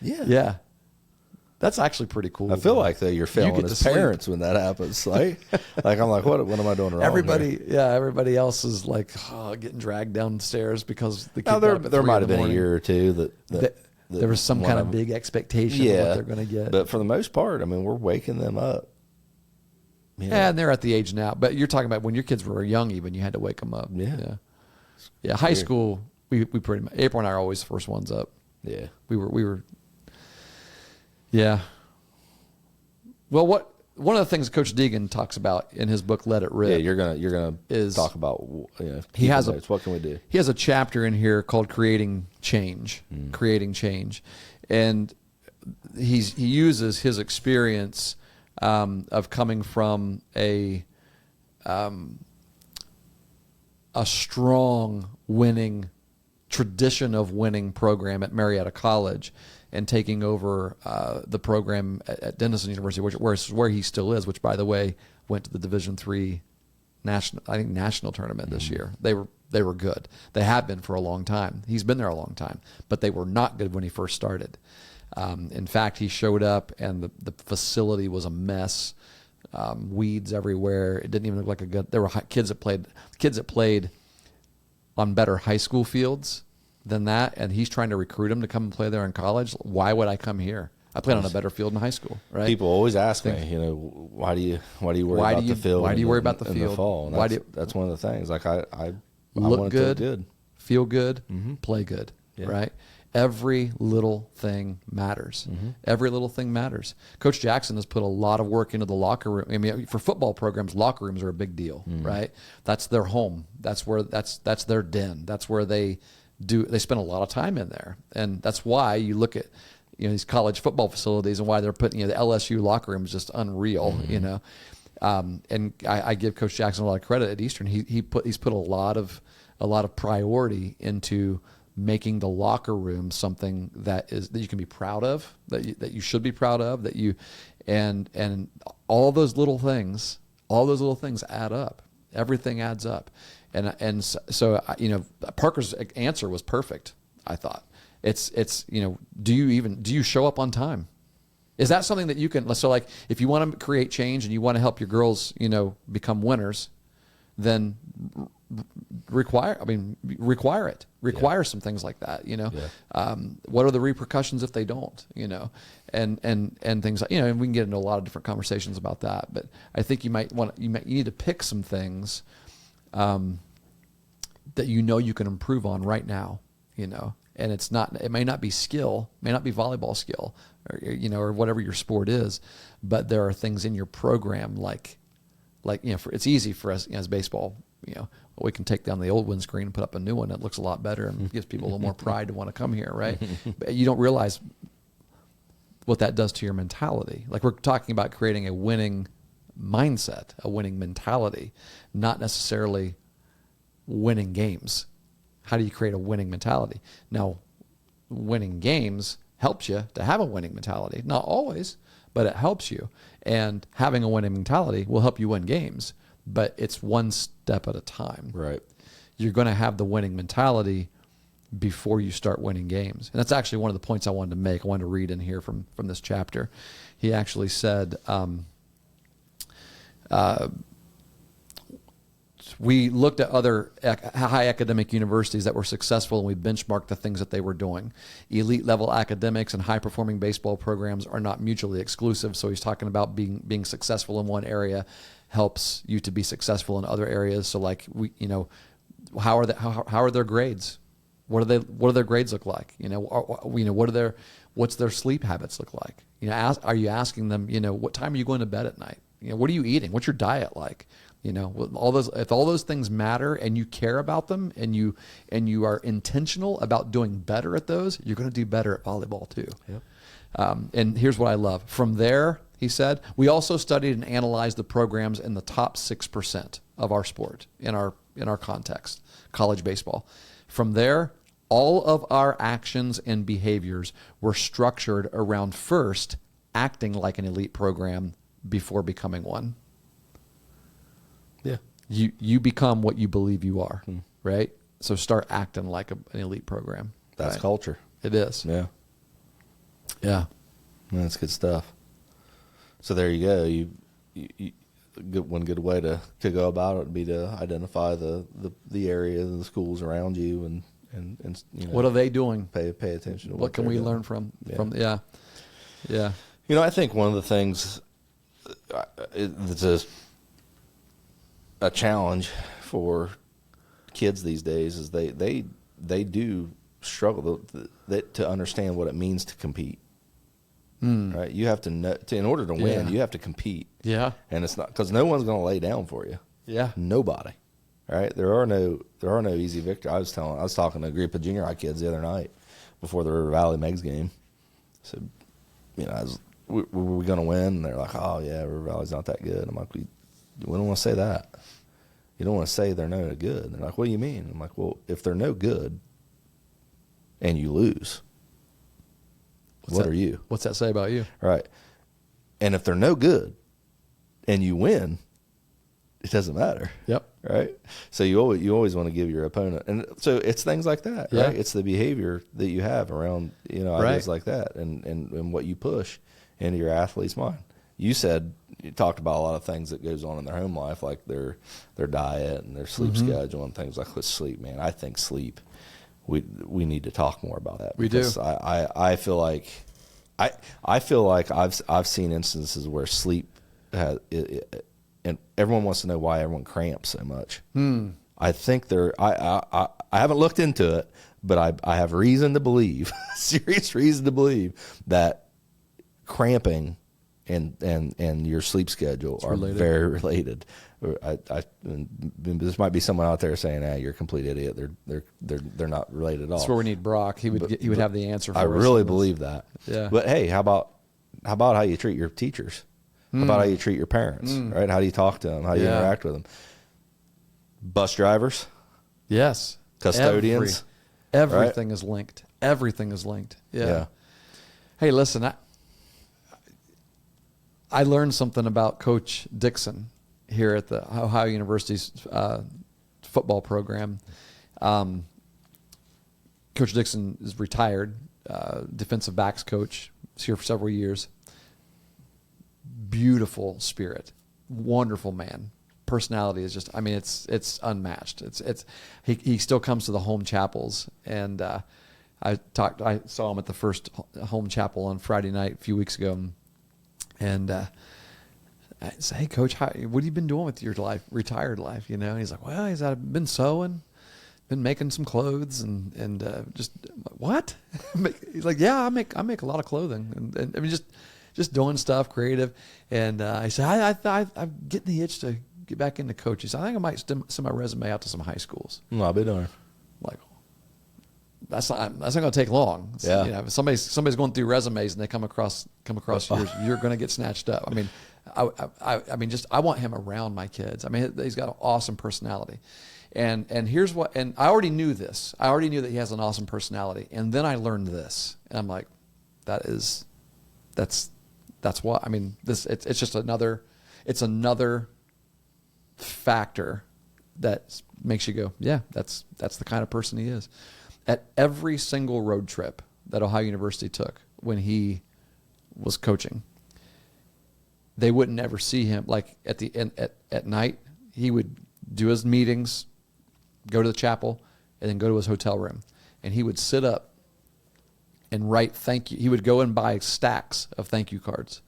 Yeah. Yeah. That's actually pretty cool. I feel like you're failing get as to sleep. parents when that happens. Like I'm like, what am I doing wrong? Everybody else is like getting dragged downstairs because the kid Now, got up at there 3 might in have the been a morning. year or two that There was some one kind of them- big expectation of what they're going to get. But for the most part, I mean, we're waking them up. You know? Yeah, and they're at the age now. But you're talking about when your kids were young, even you had to wake them up. Yeah. Yeah. High weird. school, we pretty much, April and I are always the first ones up. Yeah. We were. Yeah. Well, one of the things Coach Deegan talks about in his book "Let It Rip." Yeah, you're gonna Is- talk about He has notes. What can we do? He has a chapter in here called "Creating Change," creating change, and he uses his experience of coming from a strong winning tradition of winning program at Marietta College and taking over the program at Denison University, where he still is, which, by the way, went to the Division III national tournament this year. They were good. They have been for a long time. He's been there a long time, but they were not good when he first started. In fact, he showed up and the facility was a mess. Weeds everywhere. It didn't even look like a good. There were kids that played on better high school fields than that, and he's trying to recruit them to come and play there in college. Why would I come here? I played on a better field in high school, right? People always ask me, why do you worry about the field? Why do you worry about the in field? the fall? And Why that's one of the things. Like I look want it to look good. feel good, play good, Yeah. right? Every little thing matters. Every little thing matters. Coach Jackson has put a lot of work into the locker room. I mean, for football programs, locker rooms are a big deal, right? That's their home. That's their den. That's where they spend a lot of time in there. And that's why you look at these college football facilities and why they're putting the LSU locker room is just unreal, and I give Coach Jackson a lot of credit at Eastern. He's put a lot of priority into making the locker room something that you can be proud of, that you should be proud of, and all those little things add up. Everything adds up, and so Parker's answer was perfect. I thought it's do you show up on time? Is that something that you can? So like if you want to create change and you want to help your girls become winners, then require it. Require some things like that. What are the repercussions if they don't? And things like and we can get into a lot of different conversations about that. But I think you need to pick some things that you can improve on right now. And it may not be skill, may not be volleyball skill, or whatever your sport is, but there are things in your program like it's easy for us as baseball. We can take down the old windscreen and put up a new one that looks a lot better and gives people a little more pride to want to come here, right? But you don't realize what that does to your mentality. Like we're talking about creating a winning mindset, a winning mentality, not necessarily winning games. How do you create a winning mentality? Now, winning games helps you to have a winning mentality. Not always, but it helps you. And having a winning mentality will help you win games, but it's one step at a time. Right. You're going to have the winning mentality before you start winning games. And that's actually one of the points I wanted to make. I wanted to read in here from this chapter. He actually said, we looked at other high academic universities that were successful, and we benchmarked the things that they were doing. Elite level academics and high performing baseball programs are not mutually exclusive. So he's talking about being successful in one area helps you to be successful in other areas. So like how are their grades? What do their grades look like? What's their sleep habits look like? Are you asking them, what time are you going to bed at night? What are you eating? What's your diet like? If all those things matter and you care about them and you are intentional about doing better at those, you're going to do better at volleyball too. Yep. And here's what I love. From there, he said, we also studied and analyzed the programs in the top 6% of our sport in our context, college baseball. From there, all of our actions and behaviors were structured around first acting like an elite program before becoming one. Yeah. You become what you believe you are, right? So start acting like an elite program. That's right? culture. It is. Yeah. Yeah. That's good stuff. So there you go. One good way to go about it would be to identify the area, the schools around you, and what are they doing? Pay attention to what can we learn from. Yeah. I think one of the things that's a challenge for kids these days is they do struggle to understand what it means to compete. Right? You have to know, in order to win, you have to compete. Yeah. And it's not because no one's going to lay down for you. Yeah. Nobody. Right? There are no easy victories. I was talking to a group of junior high kids the other night before the River Valley Megs game. So, were we going to win? And they're like, oh yeah, River Valley's not that good. I'm like, we don't want to say that. You don't want to say they're no good. And they're like, what do you mean? I'm like, well, if they're no good and you lose, what are you? What's that say about you? Right. And if they're no good and you win, it doesn't matter. Yep. Right. So you always want to give your opponent, and so it's things like that. Yeah. Right. It's the behavior that you have around ideas like that, and what you push into your athlete's mind. You talked about a lot of things that goes on in their home life, like their diet and their sleep schedule and things like with sleep. Man, I think sleep. We need to talk more about that. We do. I feel like I've seen instances where sleep has, and everyone wants to know why everyone cramps so much. I think I haven't looked into it, but I have reason to believe, serious reason to believe that cramping and your sleep schedule are very related. This might be someone out there saying, "You're a complete idiot." They're not related at all. That's where we need Brock. He would have the answer for us. I really believe that. Yeah. But hey, how about how you treat your teachers? How about how you treat your parents? Right? How do you talk to them? How do you interact with them? Bus drivers? Yes. Custodians? Everything is linked. Everything is linked. Yeah. Hey, listen, I learned something about Coach Dixon here at the Ohio University's football program. Coach Dixon is retired, defensive backs coach. He's here for several years. Beautiful spirit, wonderful man. Personality is just, it's unmatched. He still comes to the home chapels, and I saw him at the first home chapel on Friday night a few weeks ago, and I said, "Hey, Coach, what have you been doing with your life, retired life?" And he's like, "Well, I've been sewing, been making some clothes, and just what?" He's like, "Yeah, I make a lot of clothing, and just doing stuff creative." And I said, I'm getting the itch to get back into coaching. So I think I might send my resume out to some high schools. I'll be darned. Like, that's not going to take long. Yeah. If somebody's going through resumes and they come across yours, you're going to get snatched up. I want him around my kids. He's got an awesome personality. And here's what, and I already knew this. I already knew that he has an awesome personality. And then I learned this. And I'm like, that's what, it's just another factor that makes you go, yeah, that's the kind of person he is. at every single road trip that Ohio University took when he was coaching, they wouldn't ever see him. Like at the end at night, he would do his meetings, go to the chapel, and then go to his hotel room, and he would sit up and write thank you. He would go and buy stacks of thank you cards,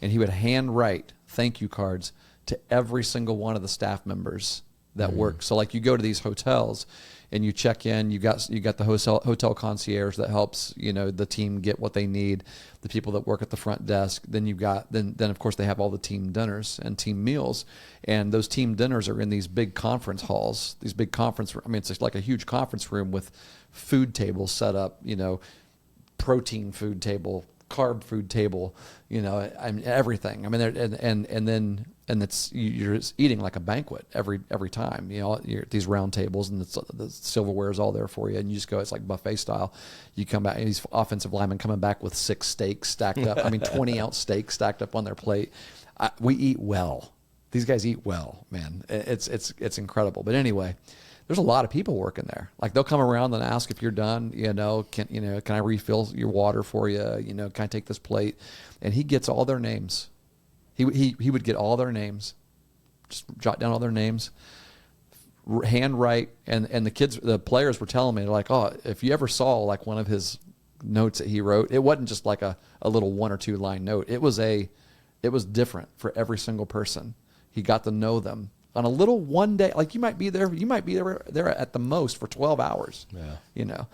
and he would hand write thank you cards to every single one of the staff members that work. So like you go to these hotels and you check in, you got the hotel concierge that helps, the team get what they need, the people that work at the front desk. Then you've got, then of course they have all the team dinners and team meals. And those team dinners are in these big conference halls, these big conference, it's like a huge conference room with food tables set up, protein food table, carb food table, everything. And it's, you're just eating like a banquet every time. You're at these round tables, and the silverware is all there for you, and you just go. It's like buffet style. You come back, and these offensive linemen coming back with 6 steaks stacked up. 20-ounce steaks stacked up on their plate. We eat well. These guys eat well, man. It's incredible. But anyway, there's a lot of people working there. Like they'll come around and ask if you're done. Can I refill your water for you? Can I take this plate? And he gets all their names. He would get all their names, just jot down all their names, hand write, and the players were telling me, they're like, oh, if you ever saw like one of his notes that he wrote, it wasn't just like a little 1 or 2 line note. It was different for every single person. He got to know them on a little one day. Like you might be there at the most for 12 hours. Yeah.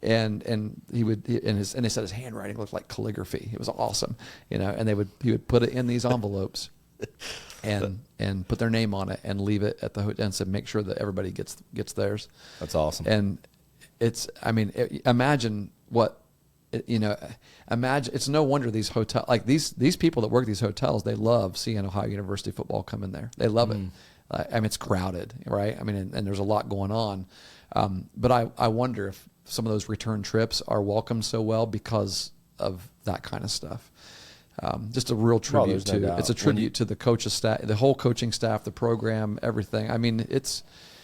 And they said his handwriting looked like calligraphy. It was awesome, and he would put it in these envelopes and put their name on it and leave it at the hotel and said, make sure that everybody gets theirs. That's awesome. And imagine what, imagine, it's no wonder these these people that work these hotels, they love seeing Ohio University football come in there. They love it. It's crowded, right? And there's a lot going on. But I wonder if some of those return trips are welcomed so well because of that kind of stuff. Just a real tribute it's a tribute to the coaches staff, the whole coaching staff, the program, everything.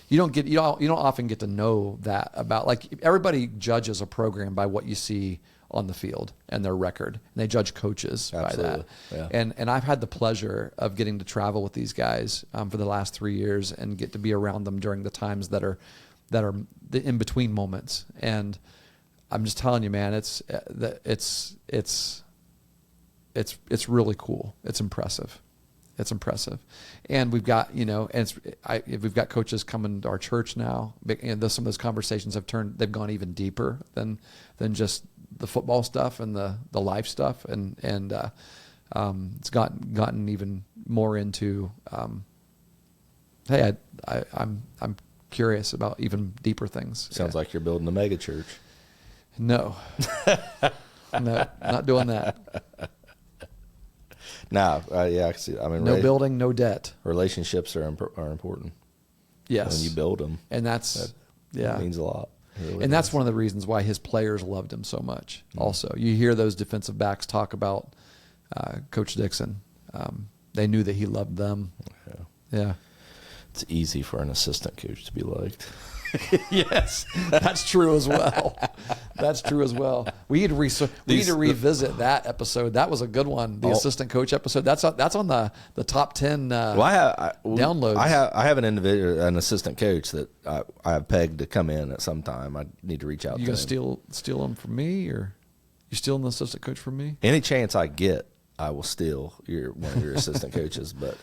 You don't often get to know that about, like, everybody judges a program by what you see on the field and their record, and they judge coaches by that. Yeah. And I've had the pleasure of getting to travel with these guys for the last 3 years and get to be around them during the times that are the in between moments. And I'm just telling you, man, it's really cool. It's impressive. And we've got, we've got coaches coming to our church now. And some of those conversations they've gone even deeper than just the football stuff and the life stuff. And it's gotten even more into, hey, I'm curious about even deeper things. Sounds like you're building a mega church. No, not doing that. No, yeah, I can see. No building, no debt. Relationships are important. Yes, when you build them, and that means a lot. Really and that's one of the reasons why his players loved him so much. Also, you hear those defensive backs talk about Coach Dixon. They knew that he loved them. Yeah. It's easy for an assistant coach to be liked. Yes, that's true as well. We need to revisit that episode. That was a good one. The assistant coach episode. That's on the top 10 downloads. I have an assistant coach that I have pegged to come in at some time. I need to reach out. You gonna steal him from me, or you stealing the assistant coach from me? Any chance I get, I will steal one of your assistant coaches. But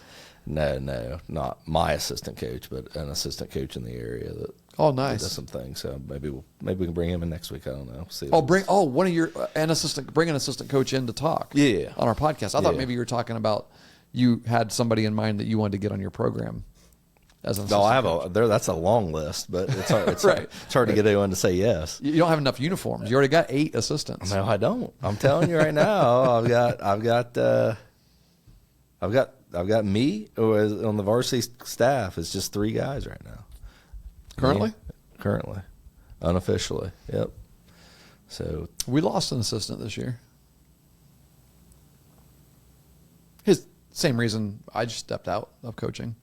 no, not my assistant coach, but an assistant coach in the area that. Oh, nice. Does some things. So maybe we can bring him in next week. I don't know. See. Bring an assistant coach in to talk. Yeah. On our podcast. I thought maybe you were talking about you had somebody in mind that you wanted to get on your program. As an no, I have that's a long list, but it's hard, right. It's hard to get anyone to say yes. You don't have enough uniforms. You already got 8 assistants. No, I don't. I'm telling you right now. I've got me who is on the varsity staff. It's just 3 guys right now. Currently, unofficially. Yep. So we lost an assistant this year. His same reason I just stepped out of coaching.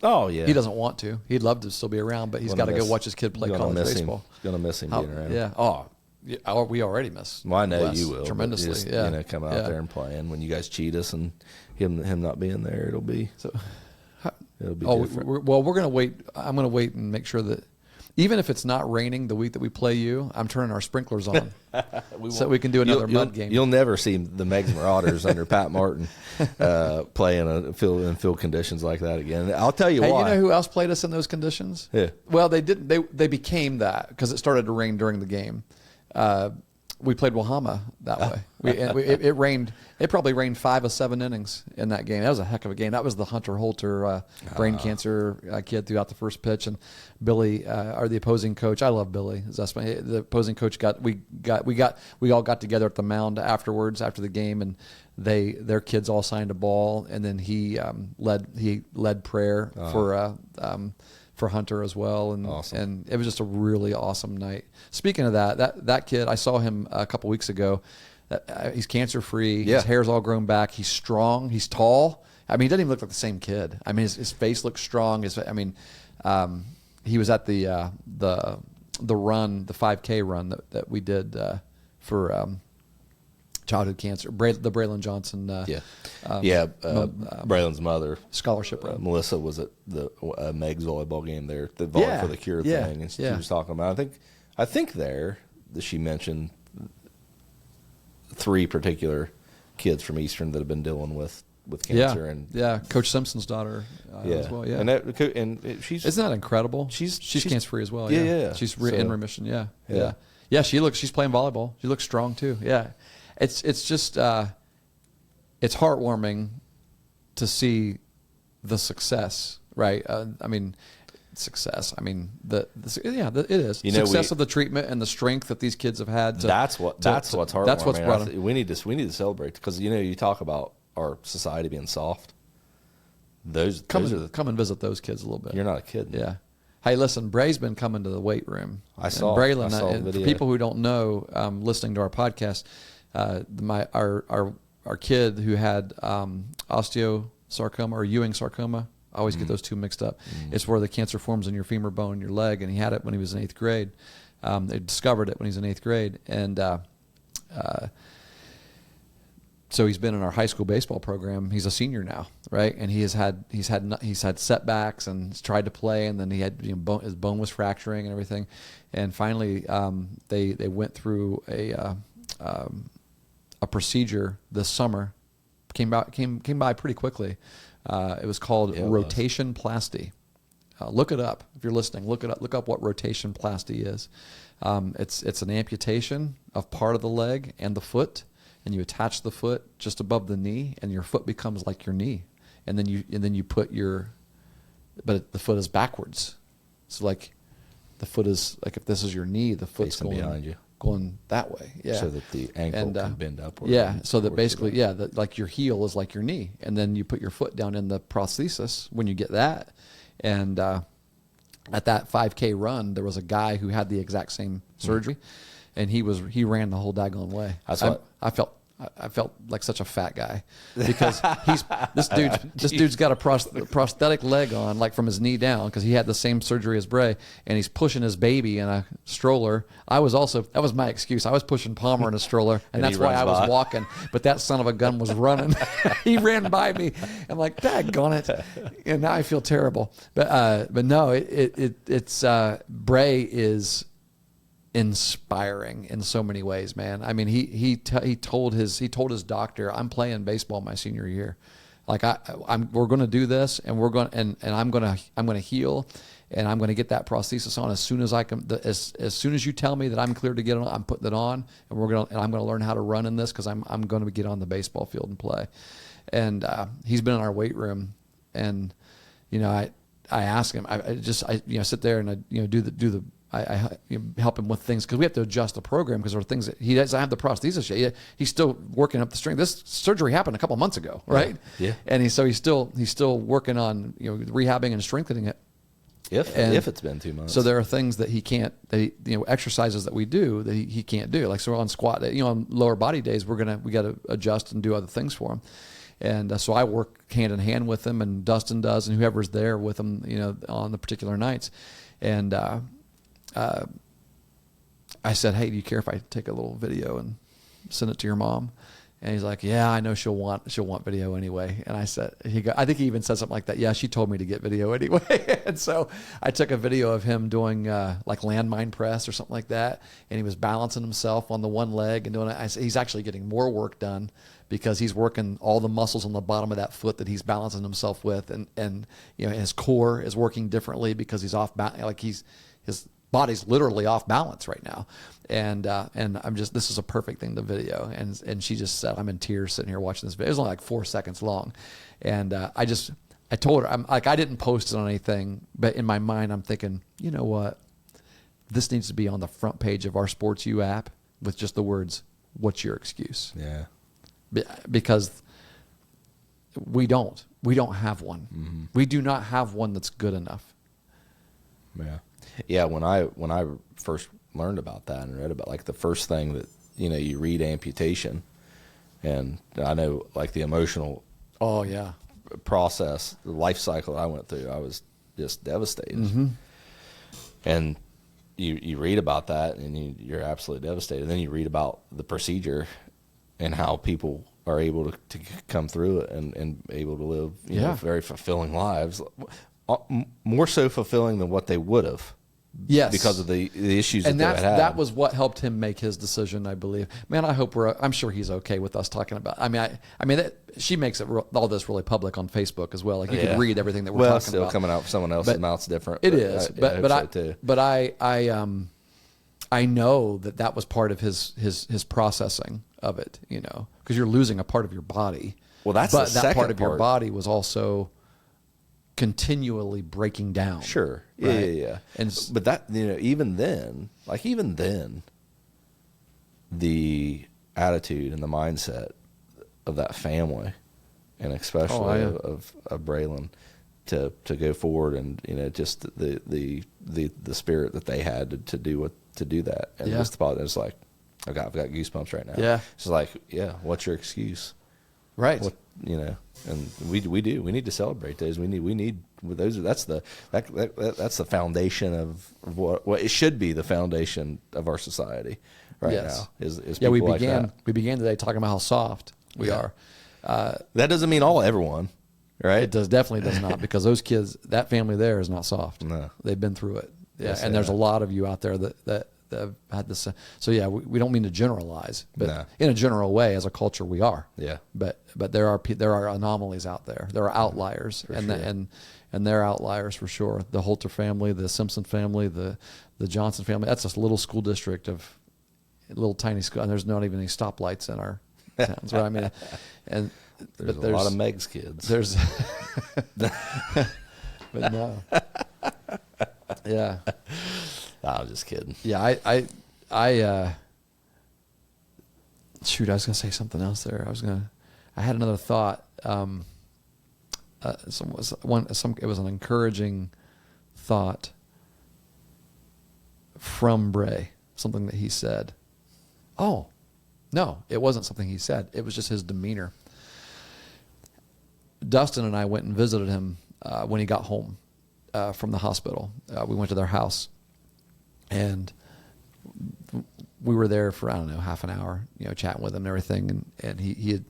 Oh yeah, He doesn't want to. He'd love to still be around, but he's got to go watch his kid play college baseball. Gonna miss him being around. Yeah. Oh, yeah. Oh, we already miss. Well, I know Wes you will tremendously. Just, yeah. come out there and playing. When you guys cheat us and him not being there, it'll be different. We're gonna wait. I'm gonna wait and make sure that even if it's not raining the week that we play you, I'm turning our sprinklers on so we can do another mud game. You'll never see the Megs Marauders under Pat Martin playing in field conditions like that again. I'll tell you why. You know who else played us in those conditions? Yeah. Well, they didn't. They became that because it started to rain during the game. We played Wahama that way. It rained. It probably rained 5 of 7 innings in that game. That was a heck of a game. That was the Hunter Holter brain cancer kid throughout the first pitch, and Billy, the opposing coach. I love Billy. The opposing coach we all got together at the mound afterwards after the game, and their kids all signed a ball, and then he led prayer for Hunter as well, and awesome. And it was just a really awesome night. Speaking of that kid, I saw him a couple weeks ago. He's cancer free. Yeah. His hair's all grown back. He's strong. He's tall. I mean, he doesn't even look like the same kid. I mean, his face looks strong. He was at the run, the 5K run that we did for childhood cancer. The Braylon Johnson. Braylon's mother, scholarship run. Melissa was at the Meg's volleyball game there, the Volley for the Cure thing, and she was talking about. I think there that she mentioned 3 particular kids from Eastern that have been dealing with cancer, and Coach Simpson's daughter as well. Yeah, and she's isn't that incredible? She's cancer free as well. Yeah. She's in remission. Yeah. She's playing volleyball. She looks strong too. Yeah, it's just it's heartwarming to see the success. Right. Success. It is success of the treatment and the strength that these kids have had. That's what's heartwarming. That's what's brought them. We need to celebrate because you talk about our society being soft. Come and visit those kids a little bit. You're not a kid. Yeah. Hey, listen, Bray's been coming to the weight room. I saw Braylon. The for people who don't know, listening to our podcast, our kid who had osteosarcoma or Ewing sarcoma. I always get those two mixed up. It's where the cancer forms in your femur bone in your leg, and he had it when he was in 8th grade. They discovered it when he was in 8th grade, and so he's been in our high school baseball program. He's a senior now, right? And he's had setbacks and he's tried to play, and then he had his bone was fracturing and everything, and finally they went through a procedure this summer. Came by pretty quickly. It was called rotation plasty. Look it up if you're listening. Look it up. Look up what rotation plasty is. It's an amputation of part of the leg and the foot, and you attach the foot just above the knee, and your foot becomes like your knee. And then you put but the foot is backwards. So like the foot is like if this is your knee, the foot's facing behind you, going that way. Yeah. So that the ankle can bend upward. Yeah. So that basically, like your heel is like your knee, and then you put your foot down in the prosthesis when you get that. And at that 5K run, there was a guy who had the exact same surgery, and he ran the whole daggone way. I felt like such a fat guy because this dude's got a prosthetic leg on, like from his knee down, because he had the same surgery as Bray, and he's pushing his baby in a stroller. That was my excuse. I was pushing Palmer in a stroller, and that's why I was walking. But that son of a gun was running. He ran by me. I'm like, daggone it, and now I feel terrible. But no, it's Bray is inspiring in so many ways, man. I mean, he told his doctor, I'm playing baseball my senior year. Like we're going to do this, and I'm going to heal, and I'm going to get that prosthesis on as soon as I can. As soon as you tell me that I'm cleared to get it on, I'm putting it on, and I'm going to learn how to run in this because I'm going to get on the baseball field and play. And he's been in our weight room, and I ask him, I sit there and I help him with things because we have to adjust the program because there are things that he doesn't have the prosthesis yet. He's still working up the strength. This surgery happened a couple months ago, right? Yeah. And he's still working on rehabbing and strengthening it. If it's been 2 months. So there are things that he can't. Exercises that we do that he can't do. Like so on squat, on lower body days, we got to adjust and do other things for him. And so I work hand in hand with him, and Dustin does, and whoever's there with him, on the particular nights. And I said, hey, do you care if I take a little video and send it to your mom? And he's like, yeah, I know she'll want video anyway. And I said, I think he even said something like that. Yeah, she told me to get video anyway. And so I took a video of him doing like landmine press or something like that. And he was balancing himself on the one leg and doing it. I said, he's actually getting more work done because he's working all the muscles on the bottom of that foot that he's balancing himself with. And his core is working differently because he's off, his body's literally off balance right now. And this is a perfect thing to video. And she just said, I'm in tears sitting here watching this video. It was only like 4 seconds long. And I told her, I didn't post it on anything, but in my mind, I'm thinking, you know what? This needs to be on the front page of our Sports U app with just the words, what's your excuse? Yeah. Because we don't have one. Mm-hmm. We do not have one that's good enough. Yeah. Yeah. When I first learned about that and read about, like, the first thing that, you read amputation, and I know, like, the emotional process, the life cycle I went through, I was just devastated. Mm-hmm. And you read about that and you're absolutely devastated. And then you read about the procedure and how people are able to come through it and able to live very fulfilling lives, more so fulfilling than what they would have. Yes, because of the issues and that they had. That was what helped him make his decision, I believe. Man, I'm sure he's okay with us talking about. She makes all this really public on Facebook as well. Like, you can read everything that we're talking still about. Coming out from someone else's mouth's different. It is, but I know that was part of his processing of it. Because you're losing a part of your body. Well, that's but the that second part of your part. body was also continually breaking down. Sure. Right? Yeah. And but that, even then, the attitude and the mindset of that family, and especially of Braylon, to go forward, and just the spirit that they had to do that, and just the thought, it's like, I've got goosebumps right now. Yeah. It's like, what's your excuse? Right. And we need to celebrate those. We need those. That's the foundation of what it should be, the foundation of our society right now. Is people we began today talking about how soft we are. That doesn't mean everyone, right? It definitely does not, because those kids, that family there is not soft. No. They've been through it. Yeah, Yes, and there's a lot of you out there that have had this. So we don't mean to generalize, but in a general way, as a culture, we are. Yeah. But there are anomalies out there. There are outliers, and they're outliers for sure. The Holter family, the Simpson family, the Johnson family. That's a little school district of a little tiny school, and there's not even any stoplights in our towns. Right? I mean, and there's a lot of Meg's kids. There's, but no. Yeah. I was just kidding. Yeah, shoot, I was gonna say something else there. I had another thought. It was an encouraging thought from Bray, something that he said. Oh, no, it wasn't something he said. It was just his demeanor. Dustin and I went and visited him when he got home from the hospital. We went to their house, and we were there for, I don't know, half an hour, chatting with him and everything. And he had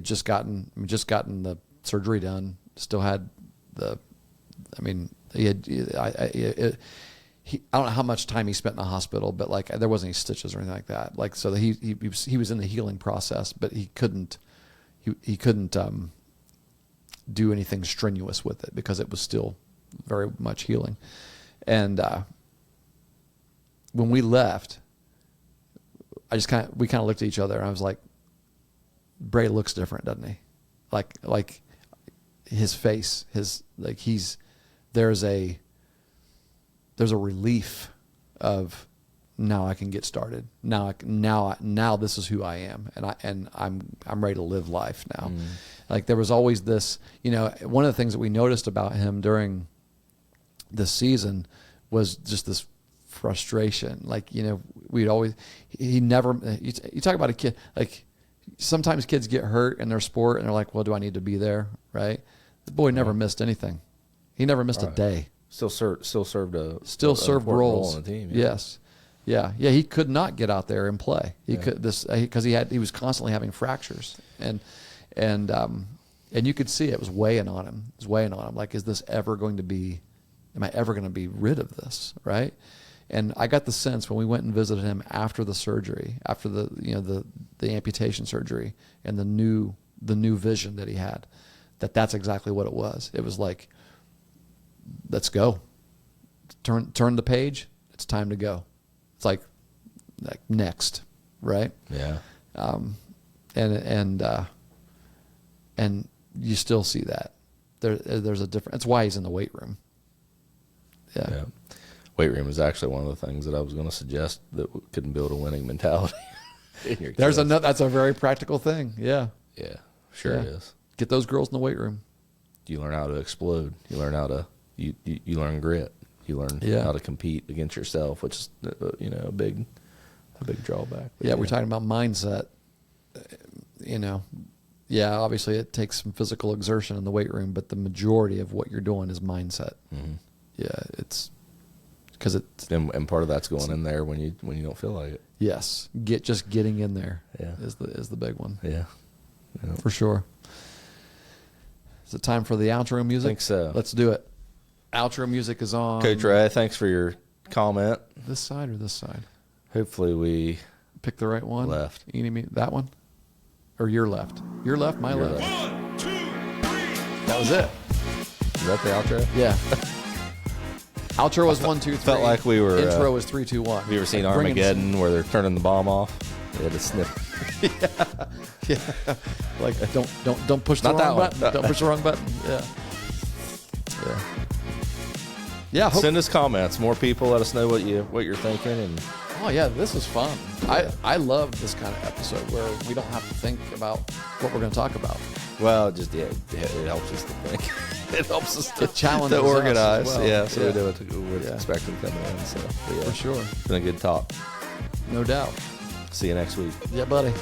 just gotten the surgery done. Still had I don't know how much time he spent in the hospital, but like, there wasn't any stitches or anything like that. Like, so he was in the healing process, but he couldn't do anything strenuous with it because it was still very much healing. And when we left, we kind of looked at each other, and I was like, Bray looks different, doesn't he? Like his face, there's a relief of, now I can get started. Now this is who I am, and I'm ready to live life now. Mm. Like, there was always this, one of the things that we noticed about him during this season was just this frustration. Like, you talk about a kid, like, sometimes kids get hurt in their sport and they're like, well, do I need to be there? Right. The boy never missed anything. He never missed a day. Still served Served important roles role in the team. Yes. Yeah. He could not get out there and play. He could because he was constantly having fractures and you could see it was weighing on him. It was weighing on him. Like, is this ever going to be? Am I ever going to be rid of this? Right. And I got the sense when we went and visited him after the surgery, after the amputation surgery, and the new vision that he had, that's exactly what it was. It was like, let's go. Turn the page. It's time to go. It's like next, right? Yeah. And you still see that there's a difference. That's why he's in the weight room. Yeah. Weight room is actually one of the things that I was going to suggest that couldn't build a winning mentality in your There's kids. that's a very practical thing. Yeah. Yeah, sure it is. Get those girls in the weight room. You learn how to explode. You learn how to you learn grit. You learn how to compete against yourself, which is a big drawback. But We're talking about mindset. Obviously it takes some physical exertion in the weight room, but the majority of what you're doing is mindset. Mm-hmm. Yeah, it's because it's and part of that's going in there when you don't feel like it. Yes, getting in there. Yeah. is the big one. Yeah, For sure. Is it time for the outro music? I think so. Let's do it. Outro music is on. Coach Ray, thanks for your comment. This side or this side? Hopefully we Pick the right one. Left. That one? Or your left? Your left, my Your left. left. 1, 2, 3. That was it. Is that the outro? Yeah. Outro was 1, 2, 3. Felt like we were. Intro was 3, 2, 1. Have you ever seen Like bringing Armageddon where they're turning the bomb off? They had to snip. Yeah. Like don't push the Not that wrong one. button. Don't push the wrong button. Yeah. Yeah. Yeah. Send us comments. More people. Let us know what you're thinking. And Oh yeah, this is fun. I love this kind of episode where we don't have to think about what we're going to talk about. well, it helps us to think. It helps us It challenges to us as organize. well. Yeah, so Yeah. we do what we're expecting coming in. So but yeah, For sure. it's been a good talk. No doubt. See you next week. Yeah, buddy.